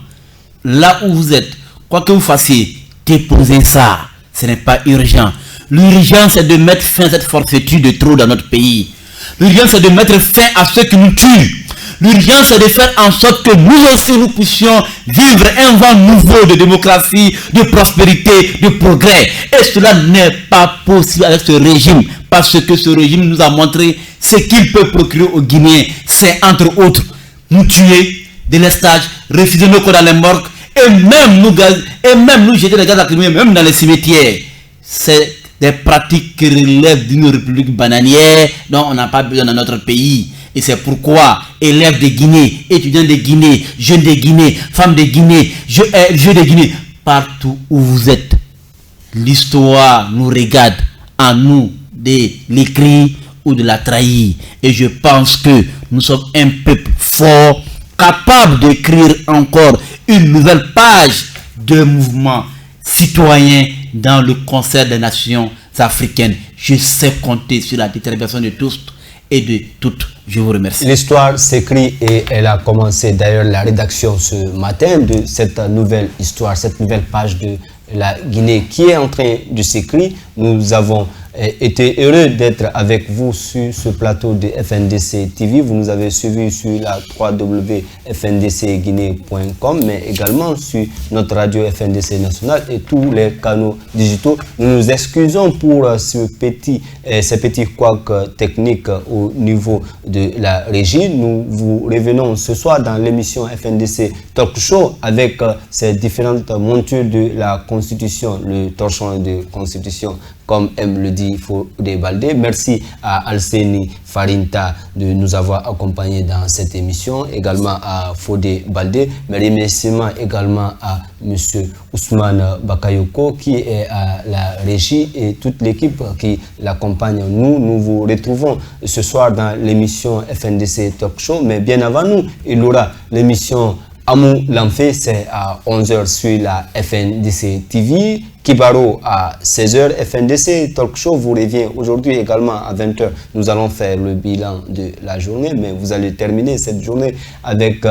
Là où vous êtes, quoi que vous fassiez, déposez ça. Ce n'est pas urgent. L'urgence, c'est de mettre fin à cette forfaiture de trop dans notre pays. L'urgence, c'est de mettre fin à ceux qui nous tuent. L'urgence, c'est de faire en sorte que nous aussi, nous puissions vivre un vent nouveau de démocratie, de prospérité, de progrès. Et cela n'est pas possible avec ce régime. Parce que ce régime nous a montré ce qu'il peut procurer aux Guinéens. C'est entre autres nous tuer, délestage, refuser nos corps dans les morgues et même nous jeter les gaz lacrymogènes, même dans les cimetières. C'est des pratiques qui relèvent d'une république bananière dont on n'a pas besoin dans notre pays. Et c'est pourquoi élèves de Guinée, étudiants de Guinée, jeunes de Guinée, femmes de Guinée, jeux de Guinée, partout où vous êtes, l'histoire nous regarde à nous de l'écrire ou de la trahir. Et je pense que nous sommes un peuple fort, capable d'écrire encore une nouvelle page de mouvement citoyen dans le concert des nations africaines. Je sais compter sur la détermination de tous et de toutes. Je vous remercie. L'histoire s'écrit et elle a commencé d'ailleurs la rédaction ce matin de cette nouvelle histoire, cette nouvelle page de la Guinée qui est en train de s'écrire. Nous avons été heureux d'être avec vous sur ce plateau de FNDC TV. Vous nous avez suivis sur la www.fndcguinée.com, mais également sur notre radio FNDC nationale et tous les canaux digitaux. Nous nous excusons pour ces petits couacs techniques au niveau de la régie. Nous vous revenons ce soir dans l'émission FNDC Talk Show avec ces différentes montures de la Constitution, le torchon de Constitution, comme aime le dit Fodé Baldé. Merci à Alseni Farinta de nous avoir accompagnés dans cette émission, également à Fodé Baldé. Mes remerciements également à M. Ousmane Bakayoko qui est à la régie et toute l'équipe qui l'accompagne. Nous vous retrouvons ce soir dans l'émission FNDC Talk Show, mais bien avant nous, il y aura l'émission Amoulamfé, c'est à 11h sur la FNDC TV. Kibaro à 16h. FNDC Talk Show vous revient aujourd'hui également à 20h. Nous allons faire le bilan de la journée, mais vous allez terminer cette journée avec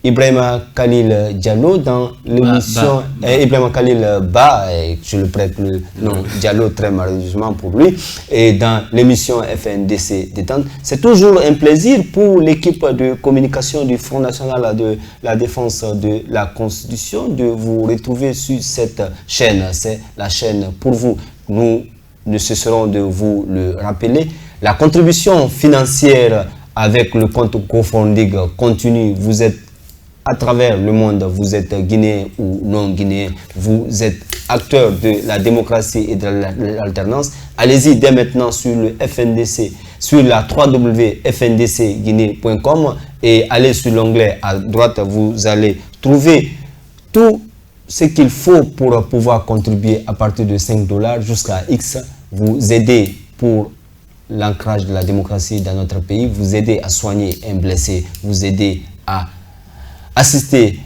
Ibrahima Khalil Diallo dans l'émission Ibrahima Khalil Ba, je le prête le nom Diallo très malheureusement pour lui, et dans l'émission FNDC Détente. C'est toujours un plaisir pour l'équipe de communication du Front National de la Défense de la Constitution de vous retrouver sur cette chaîne. C'est la chaîne pour vous. Nous ne cesserons de vous le rappeler. La contribution financière avec le compte GoFundMe continue. Vous êtes à travers le monde, vous êtes guinéen ou non guinéen, vous êtes acteur de la démocratie et de l'alternance. Allez-y dès maintenant sur le FNDC, sur la www.fndcguinée.com et allez sur l'onglet à droite, vous allez trouver tout ce qu'il faut pour pouvoir contribuer à partir de $5 jusqu'à X, vous aider pour l'ancrage de la démocratie dans notre pays, vous aider à soigner un blessé, vous aider à assister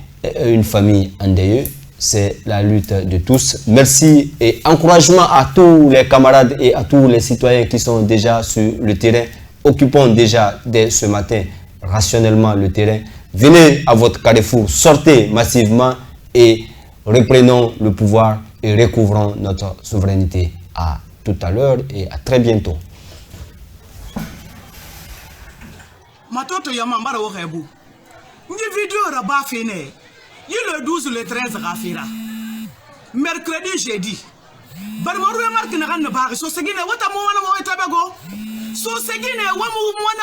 une famille endeuillée c'est la lutte de tous. Merci et encouragement à tous les camarades et à tous les citoyens qui sont déjà sur le terrain. Occupons déjà dès ce matin rationnellement le terrain. Venez à votre carrefour, sortez massivement et reprenons le pouvoir et recouvrons notre souveraineté. À tout à l'heure et à très bientôt. Matoto Yamambara Orebu. Une vidéo rabat fine. Il le 12 le 13 Rafira. Mercredi, jeudi. Barmaru marque n'a rien pas. So segine, what a moment tabego. So segine, one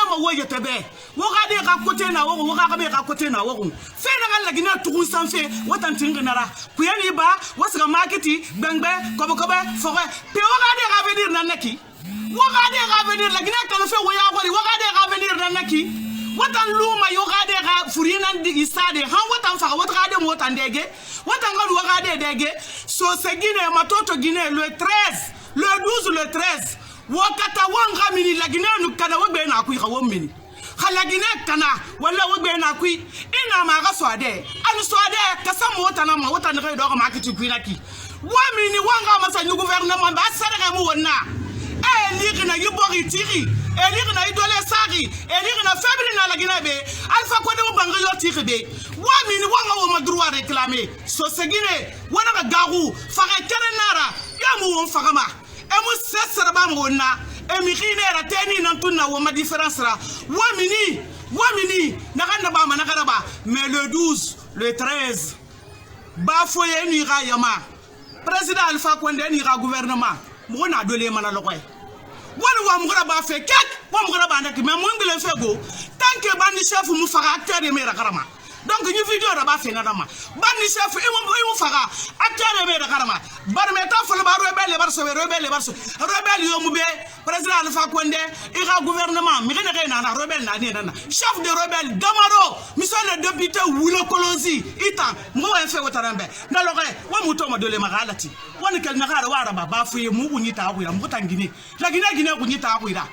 more way tabe. Wogade racote na wo, wagabe racote na wo. Fena la guinea tout sans fait, what I'm thinking nara. Puyani ba, what's the marketi, bangbe, kobokobe, forêt. Pe wogade ravenir nanaki. Wogade ravenir la guinea can fait wayabari, wogade ravenir nanaki. Watan luma yogade ga furinan di isade han watan fa watade motan dege watan ga wogade dege so segine matoto Guinée le 13 le 12 le 13 wakata wanga mini la Guinée nu kana wogbe na ku xawom mini khala Guinée kana wala wogbe na ku ina ma ga soade an soade kasam wotana ma watan ga do ma kiti ku naki wa mini wanga masa ñu gouvernement ba sarega mu wonna Elirina yubori tiri, elirina idole sari, elirina faible na la Guinée. Alpha Condé banga yo tiri be. Wa mini wanga wo ma droit réclamer. So segine, wana garu, fare terenara, yamu won fagama. Emu sesera ba ngona, emi khine teni nan tunna wo ma différence ra. Wa mini, nakanda ba manakara ba. Mais le 12, le 13, ba foye ni ra yama. Président Alpha Condé ni ra gouvernement. Mona dole mana lokwe. Wani wa mugara ba fe kek wa mugara ba ndaki mais mo ngile fe go tant que bandi chef mu faga acteur de mera karama donc ñu vidéo da ba fe na dama bandi chef imu faga acteur de mera karama bar meta fo le ba rebelle rebelle yo mu be président Alpha Condé ira gouvernement mi gene na rebelle na ni na chef de rebelle Damaro monsieur le député Wulo Kolozi ita mo en fe wotarambe na lokwe wa mu to ma dole magalati wani kel na gara wara ba fu mu kunyita akura mu tangini la Guinée kunyita akura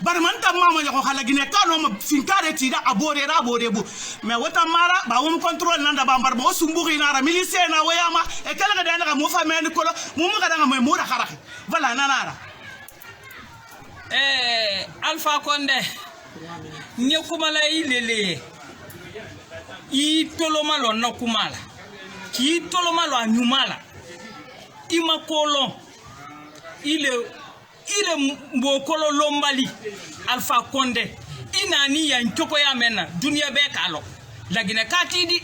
bar man ta mama ko hala Guinée ka no ma finkare ti da abore bu mais wata mara ba wum contrôle nanda ba mbar mo sumburi na ra milice na wayama e kala ga dana mo fa men ko mo mu ga danga mo da kharaxi voilà nanara Alpha Condé nye kumala ilele I tolomalo no kumala ki tolomalo anyumala ima kolon ile mbokolo lombali Alpha Condé inani ya ntoko ya mena dunia be kalo la Guinée katidi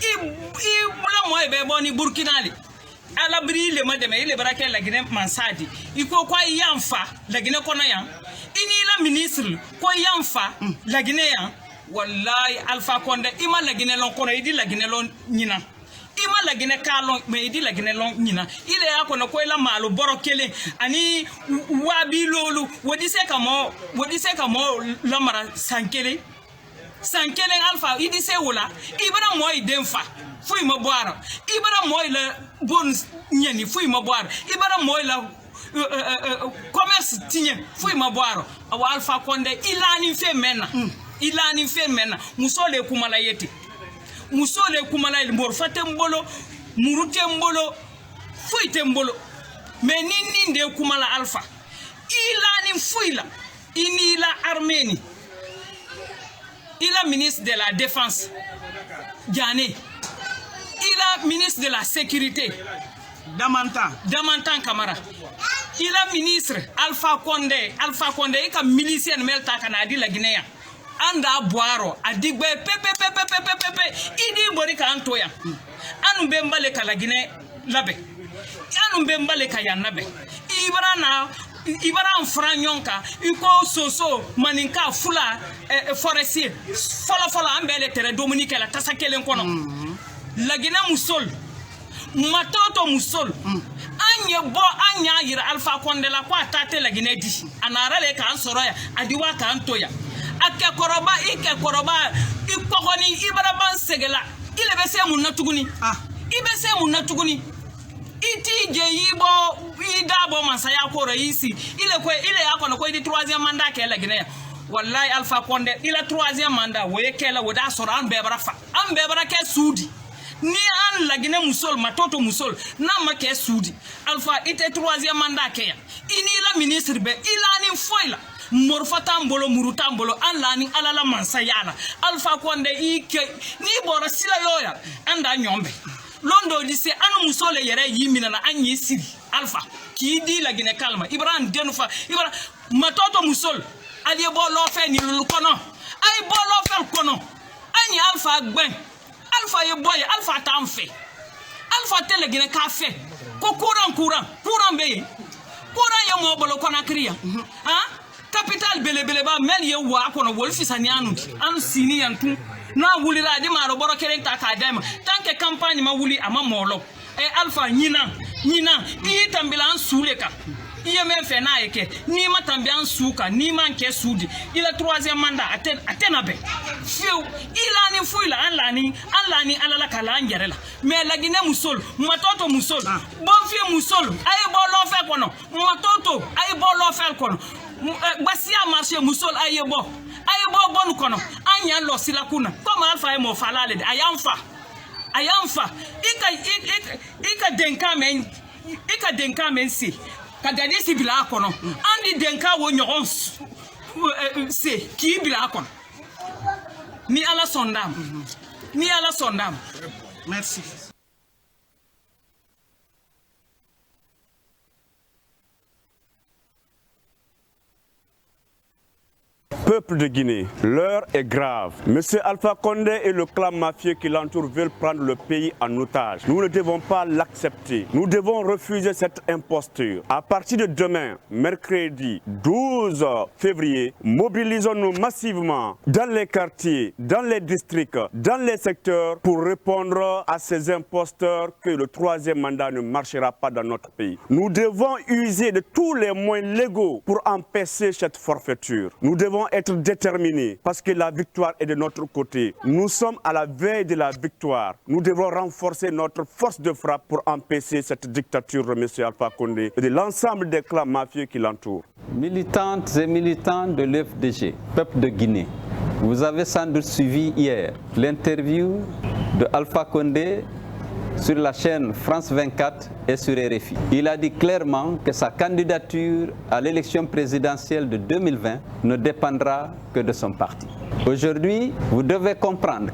I bula mo be boni Burkinali ala brile mademe ile barake la Guinée mansadi iko kwa yamfa la Guinée kono yan ini la ministre ko yamfa la Guinée yan wallahi Alpha Condé ima la Guinée lon kono idi la Guinée lon nyina ima la Guinée kalon me idi la Guinée lon nyina ile yako no ko la malu borokele ani wabi lolu wodi se kamo la mara sankele Alpha idi se wala ibara moy demfa fui ma boara ibara moy la bon nyani fui ma boara ibara moy la commerce tinye fui ma boara awa Alpha Condé ilani fe mena musole kumala yeti musole kumala mbor fatembolo murutembolo fuitembolo mais nini nde kumala Alpha ilani fuila ini la Arménie il est ministre de la Défense Diané il est ministre de la Sécurité Damantan Camara il est ministre Alpha Condé il est milicien melta kanadi la Guinée anda boaro adigbe pepe idi borika antoya anu bembale kala Guinée labe anu bembale kayanabe ibara franyonka iko soso maninka fula forestier folo ambele tere Dominique la tasakelen kono la Guinée musol matoto musol anya yira Alpha Condé la kwa tate la Guinée di anarale ka ansoroya adiwa ka antoya ake koroba ikokoni ibara ban segela ile bese mun natuguni iti je yibo idabo masaya ko raisi ile yako na ko di 3e mandat ke la Guinée wallahi Alpha Condé ila 3e mandat we kela wada soro an bebara ke sudi ni an lagine musol matoto musol na make soudi alpha ite 3e mandat ke ini la ministre be ilani foila morfata mbolo muruta mbolo an lani alala mansayala Alpha Condé ike ni bora sila yoya anda nyombe londo lise anu musole yere yimina na anyi siri Alpha ki di la gine kalma Ibrahim denufa Ibrahim matoto musol aliye bo lo fe ni lu kono ay bo lo fe kono anyi Alpha gben Alpha ye boy Alpha tamfe Alpha tele gine kafe ko kuran be kuran ye mo bolo kona kriya ha capital bele ba mel ye wa kono wol fisani anu sini yantu na wuli la di maro boro keren ta ka dema tanke campagne ma wuli ama molo e Alpha nyina i tambila an suleka iye men fe na yeke ni ma tambi an suka ni man ke sudi ila 3e mandat atena be fiu ila ni fuila an lani alala kala ngerela me lagine musol matoto musol bon fi musol ay bo lo fe kono matoto ay bo lo fe kono basia marché musol ay bo bon kono anya lo silakuna comme Alpha e mo falale ayamfa ika denka men si kadani si bila kono andi denka wo nyon se ki bila kono ni ala sondam merci. Peuple de Guinée, l'heure est grave. Monsieur Alpha Condé et le clan mafieux qui l'entoure veulent prendre le pays en otage. Nous ne devons pas l'accepter. Nous devons refuser cette imposture. À partir de demain, mercredi 12 février, mobilisons-nous massivement dans les quartiers, dans les districts, dans les secteurs pour répondre à ces imposteurs que le 3e mandat ne marchera pas dans notre pays. Nous devons user de tous les moyens légaux pour empêcher cette forfaiture. Nous devons être déterminés parce que la victoire est de notre côté. Nous sommes à la veille de la victoire. Nous devons renforcer notre force de frappe pour empêcher cette dictature de M. Alpha Condé et de l'ensemble des clans mafieux qui l'entourent. Militantes et militants de l'FDG, peuple de Guinée, vous avez sans doute suivi hier l'interview de Alpha Condé sur la chaîne France 24 et sur RFI. Il a dit clairement que sa candidature à l'élection présidentielle de 2020 ne dépendra que de son parti. Aujourd'hui, vous devez comprendre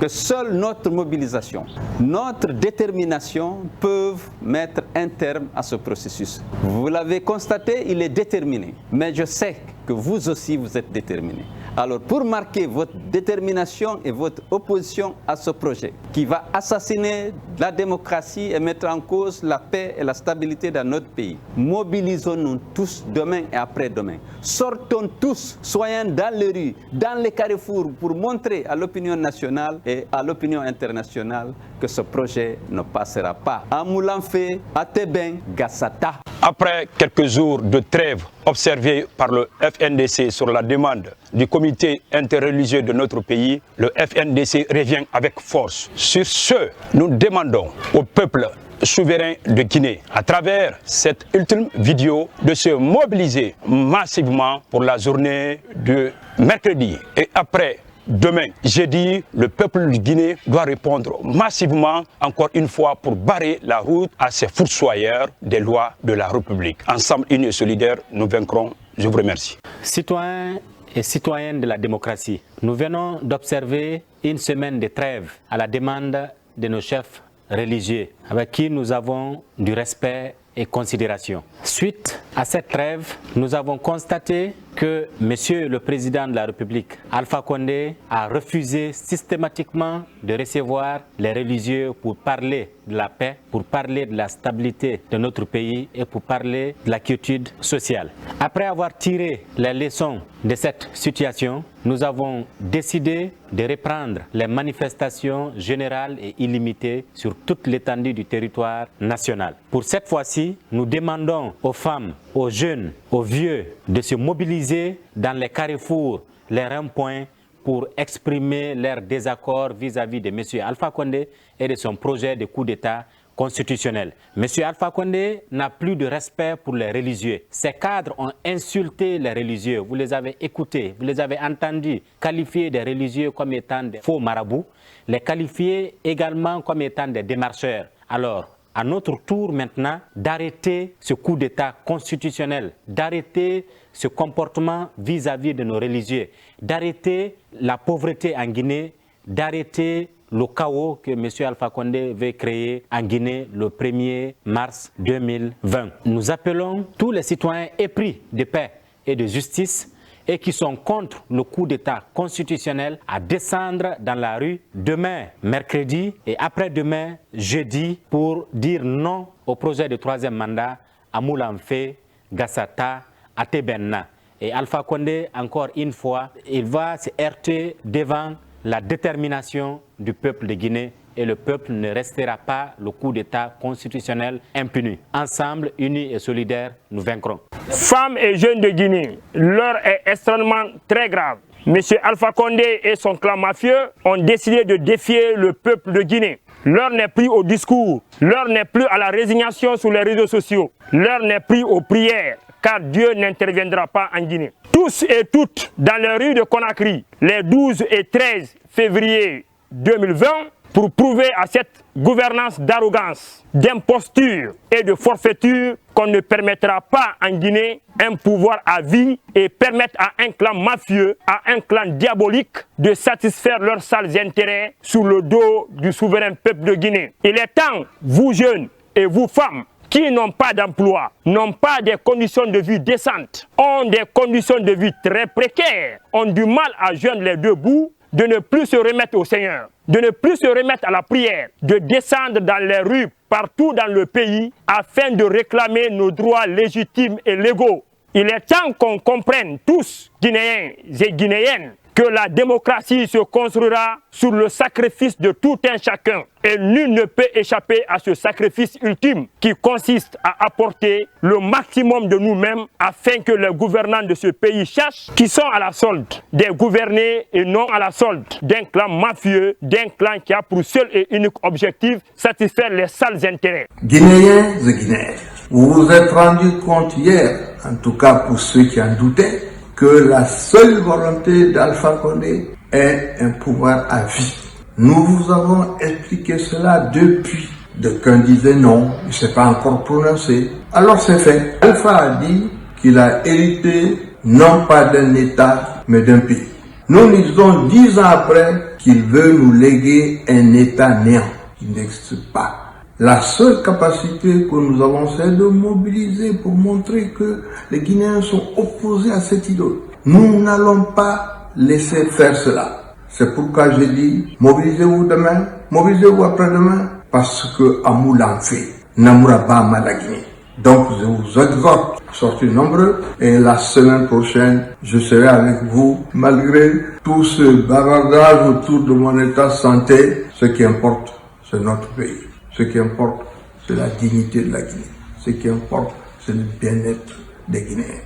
que seule notre mobilisation, notre détermination peuvent mettre un terme à ce processus. Vous l'avez constaté, il est déterminé, mais je sais que vous aussi vous êtes déterminés. Alors pour marquer votre détermination et votre opposition à ce projet qui va assassiner la démocratie et mettre en cause la paix et la stabilité dans notre pays, mobilisons-nous tous demain et après-demain. Sortons tous, soyons dans les rues, dans les carrefours pour montrer à l'opinion nationale et à l'opinion internationale que ce projet ne passera pas. À Moulanfé, à Teben, Gassata. Après quelques jours de trêve observés par le FNDC sur la demande du comité interreligieux de notre pays, le FNDC revient avec force. Sur ce, nous demandons au peuple souverain de Guinée, à travers cette ultime vidéo, de se mobiliser massivement pour la journée de mercredi. Et après demain, jeudi, le peuple de Guinée doit répondre massivement, encore une fois, pour barrer la route à ces foursoyeurs des lois de la République. Ensemble, unis et solidaires, nous vaincrons. Je vous remercie. Citoyens et citoyennes de la démocratie, nous venons d'observer une semaine de trêve à la demande de nos chefs religieux, avec qui nous avons du respect et considération. Suite à cette trêve, nous avons constaté que Monsieur le Président de la République, Alpha Condé, a refusé systématiquement de recevoir les religieux pour parler de la paix, pour parler de la stabilité de notre pays et pour parler de la quiétude sociale. Après avoir tiré les leçons de cette situation, nous avons décidé de reprendre les manifestations générales et illimitées sur toute l'étendue du territoire national. Pour cette fois-ci, nous demandons aux femmes, aux jeunes, aux vieux de se mobiliser dans les carrefours, les ronds-points pour exprimer leur désaccord vis-à-vis de M. Alpha Condé et de son projet de coup d'État constitutionnel. M. Alpha Condé n'a plus de respect pour les religieux. Ces cadres ont insulté les religieux. Vous les avez écoutés, vous les avez entendus qualifier des religieux comme étant des faux marabouts, les qualifier également comme étant des démarcheurs. Alors, à notre tour maintenant d'arrêter ce coup d'État constitutionnel, d'arrêter ce comportement vis-à-vis de nos religieux, d'arrêter la pauvreté en Guinée, d'arrêter le chaos que M. Alpha Condé veut créer en Guinée le 1er mars 2020. Nous appelons tous les citoyens épris de paix et de justice et qui sont contre le coup d'État constitutionnel à descendre dans la rue demain, mercredi, et après-demain, jeudi, pour dire non au projet de 3e mandat à Moulamfé, Gassata, à Tebenna. Et Alpha Condé, encore une fois, il va se heurter devant la détermination du peuple de Guinée et le peuple ne restera pas le coup d'État constitutionnel impuni. Ensemble, unis et solidaires, nous vaincrons. Femmes et jeunes de Guinée, l'heure est extrêmement très grave. M. Alpha Condé et son clan mafieux ont décidé de défier le peuple de Guinée. L'heure n'est plus au discours, l'heure n'est plus à la résignation sur les réseaux sociaux, l'heure n'est plus aux prières, car Dieu n'interviendra pas en Guinée. Tous et toutes dans les rues de Conakry, les 12 et 13 février 2020, pour prouver à cette gouvernance d'arrogance, d'imposture et de forfaiture qu'on ne permettra pas en Guinée un pouvoir à vie et permettre à un clan mafieux, à un clan diabolique de satisfaire leurs sales intérêts sur le dos du souverain peuple de Guinée. Il est temps, vous jeunes et vous femmes, qui n'ont pas d'emploi, n'ont pas des conditions de vie décentes, ont des conditions de vie très précaires, ont du mal à joindre les deux bouts, de ne plus se remettre au Seigneur, de ne plus se remettre à la prière, de descendre dans les rues partout dans le pays afin de réclamer nos droits légitimes et légaux. Il est temps qu'on comprenne tous, Guinéens et Guinéennes, que la démocratie se construira sur le sacrifice de tout un chacun. Et nul ne peut échapper à ce sacrifice ultime qui consiste à apporter le maximum de nous-mêmes afin que les gouvernants de ce pays sachent qu'ils sont à la solde des gouvernés et non à la solde d'un clan mafieux, d'un clan qui a pour seul et unique objectif satisfaire les sales intérêts. Guinéens et Guinéennes, vous vous êtes rendu compte hier, en tout cas pour ceux qui en doutaient, que la seule volonté d'Alpha Condé est un pouvoir à vie. Nous vous avons expliqué cela depuis. D'aucuns disaient non, il ne s'est pas encore prononcé. Alors c'est fait. Alpha a dit qu'il a hérité non pas d'un État, mais d'un pays. Nous disons 10 ans après qu'il veut nous léguer un État néant qui n'existe pas. La seule capacité que nous avons, c'est de mobiliser pour montrer que les Guinéens sont opposés à cette idole. Nous n'allons pas laisser faire cela. C'est pourquoi je dis, mobilisez-vous demain, mobilisez-vous après-demain, parce que Moulamfé n'amoura pas mal la Guinée. Donc je vous exhorte, sortez nombreux, et la semaine prochaine, je serai avec vous, malgré tout ce bavardage autour de mon état de santé. Ce qui importe, c'est notre pays. Ce qui importe, c'est la dignité de la Guinée. Ce qui importe, c'est le bien-être des Guinéens.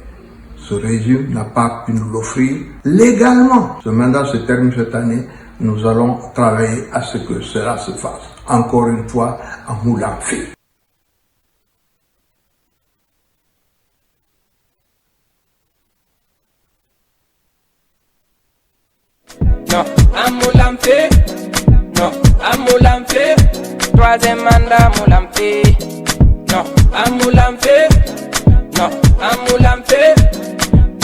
Ce régime n'a pas pu nous l'offrir légalement. Ce mandat se termine cette année. Nous allons travailler à ce que cela se fasse. Encore une fois, à Moulamfé. Non, à Moulamfé. Non, à Moulamfé. 3e mandat Moulamfé. Non, à Moulamfé. Non, à Moulamfé.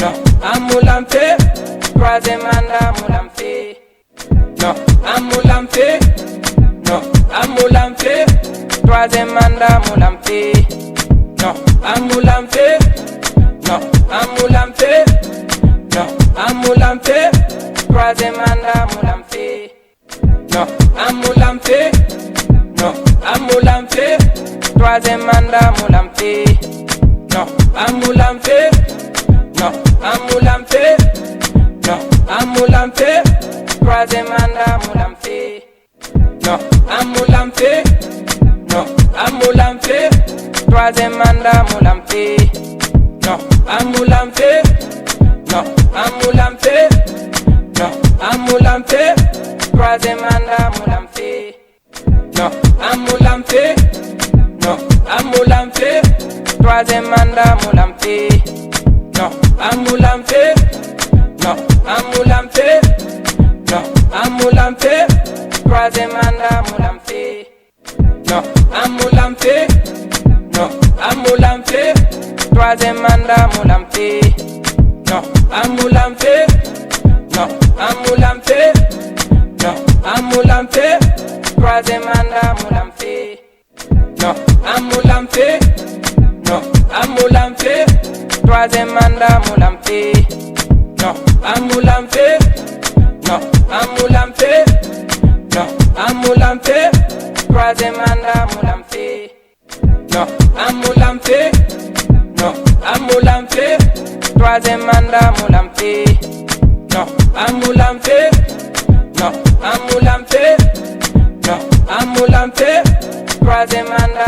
Non, à Moulamfé. 3e mandat Moulamfé. Non, à Moulamfé. Non, à Moulamfé. 3e mandat Moulamfé. Non, à Moulamfé. Non, à Moulamfé. Non, à Moulamfé. 3e mandat Moulamfé. Non, à Moulamfé. Non, à Moulamfé. 3e mandat Moulamfé. Non, à Moulamfé. Non, à Moulamfé. Non, à Moulamfé. 3e mandat Moulamfé. Non, à Moulamfé. Non, à Moulamfé. 3e mandat Moulamfé. Non, à Moulamfé. Non, à Moulamfé. Non, à Moulamfé. 3e mandat Moulamfé. Non, à Moulamfé. non, à Moulamfé, troisième mandat Moulamfé, non, à Moulamfé, non, à Moulamfé, non, à Moulamfé, troisième mandat Moulamfé, non, à Moulamfé, non, à Moulamfé, troisième mandat Moulamfé, non, à Moulamfé, non, à Moulamfé, non, à Moulamfé, troisième mandat Moulamfé, non, à Moulamfé, non, à Moulamfé, troisième mandat Moulamfé, non, à Moulamfé, non, à Moulamfé, non, à Moulamfé, troisième mandat Moulamfé, non, à Moulamfé, non, à Moulamfé, troisième mandat Moulamfé, non, à Moulamfé, non, à Moulamfé, non, à Moulamfé, troisième mandat.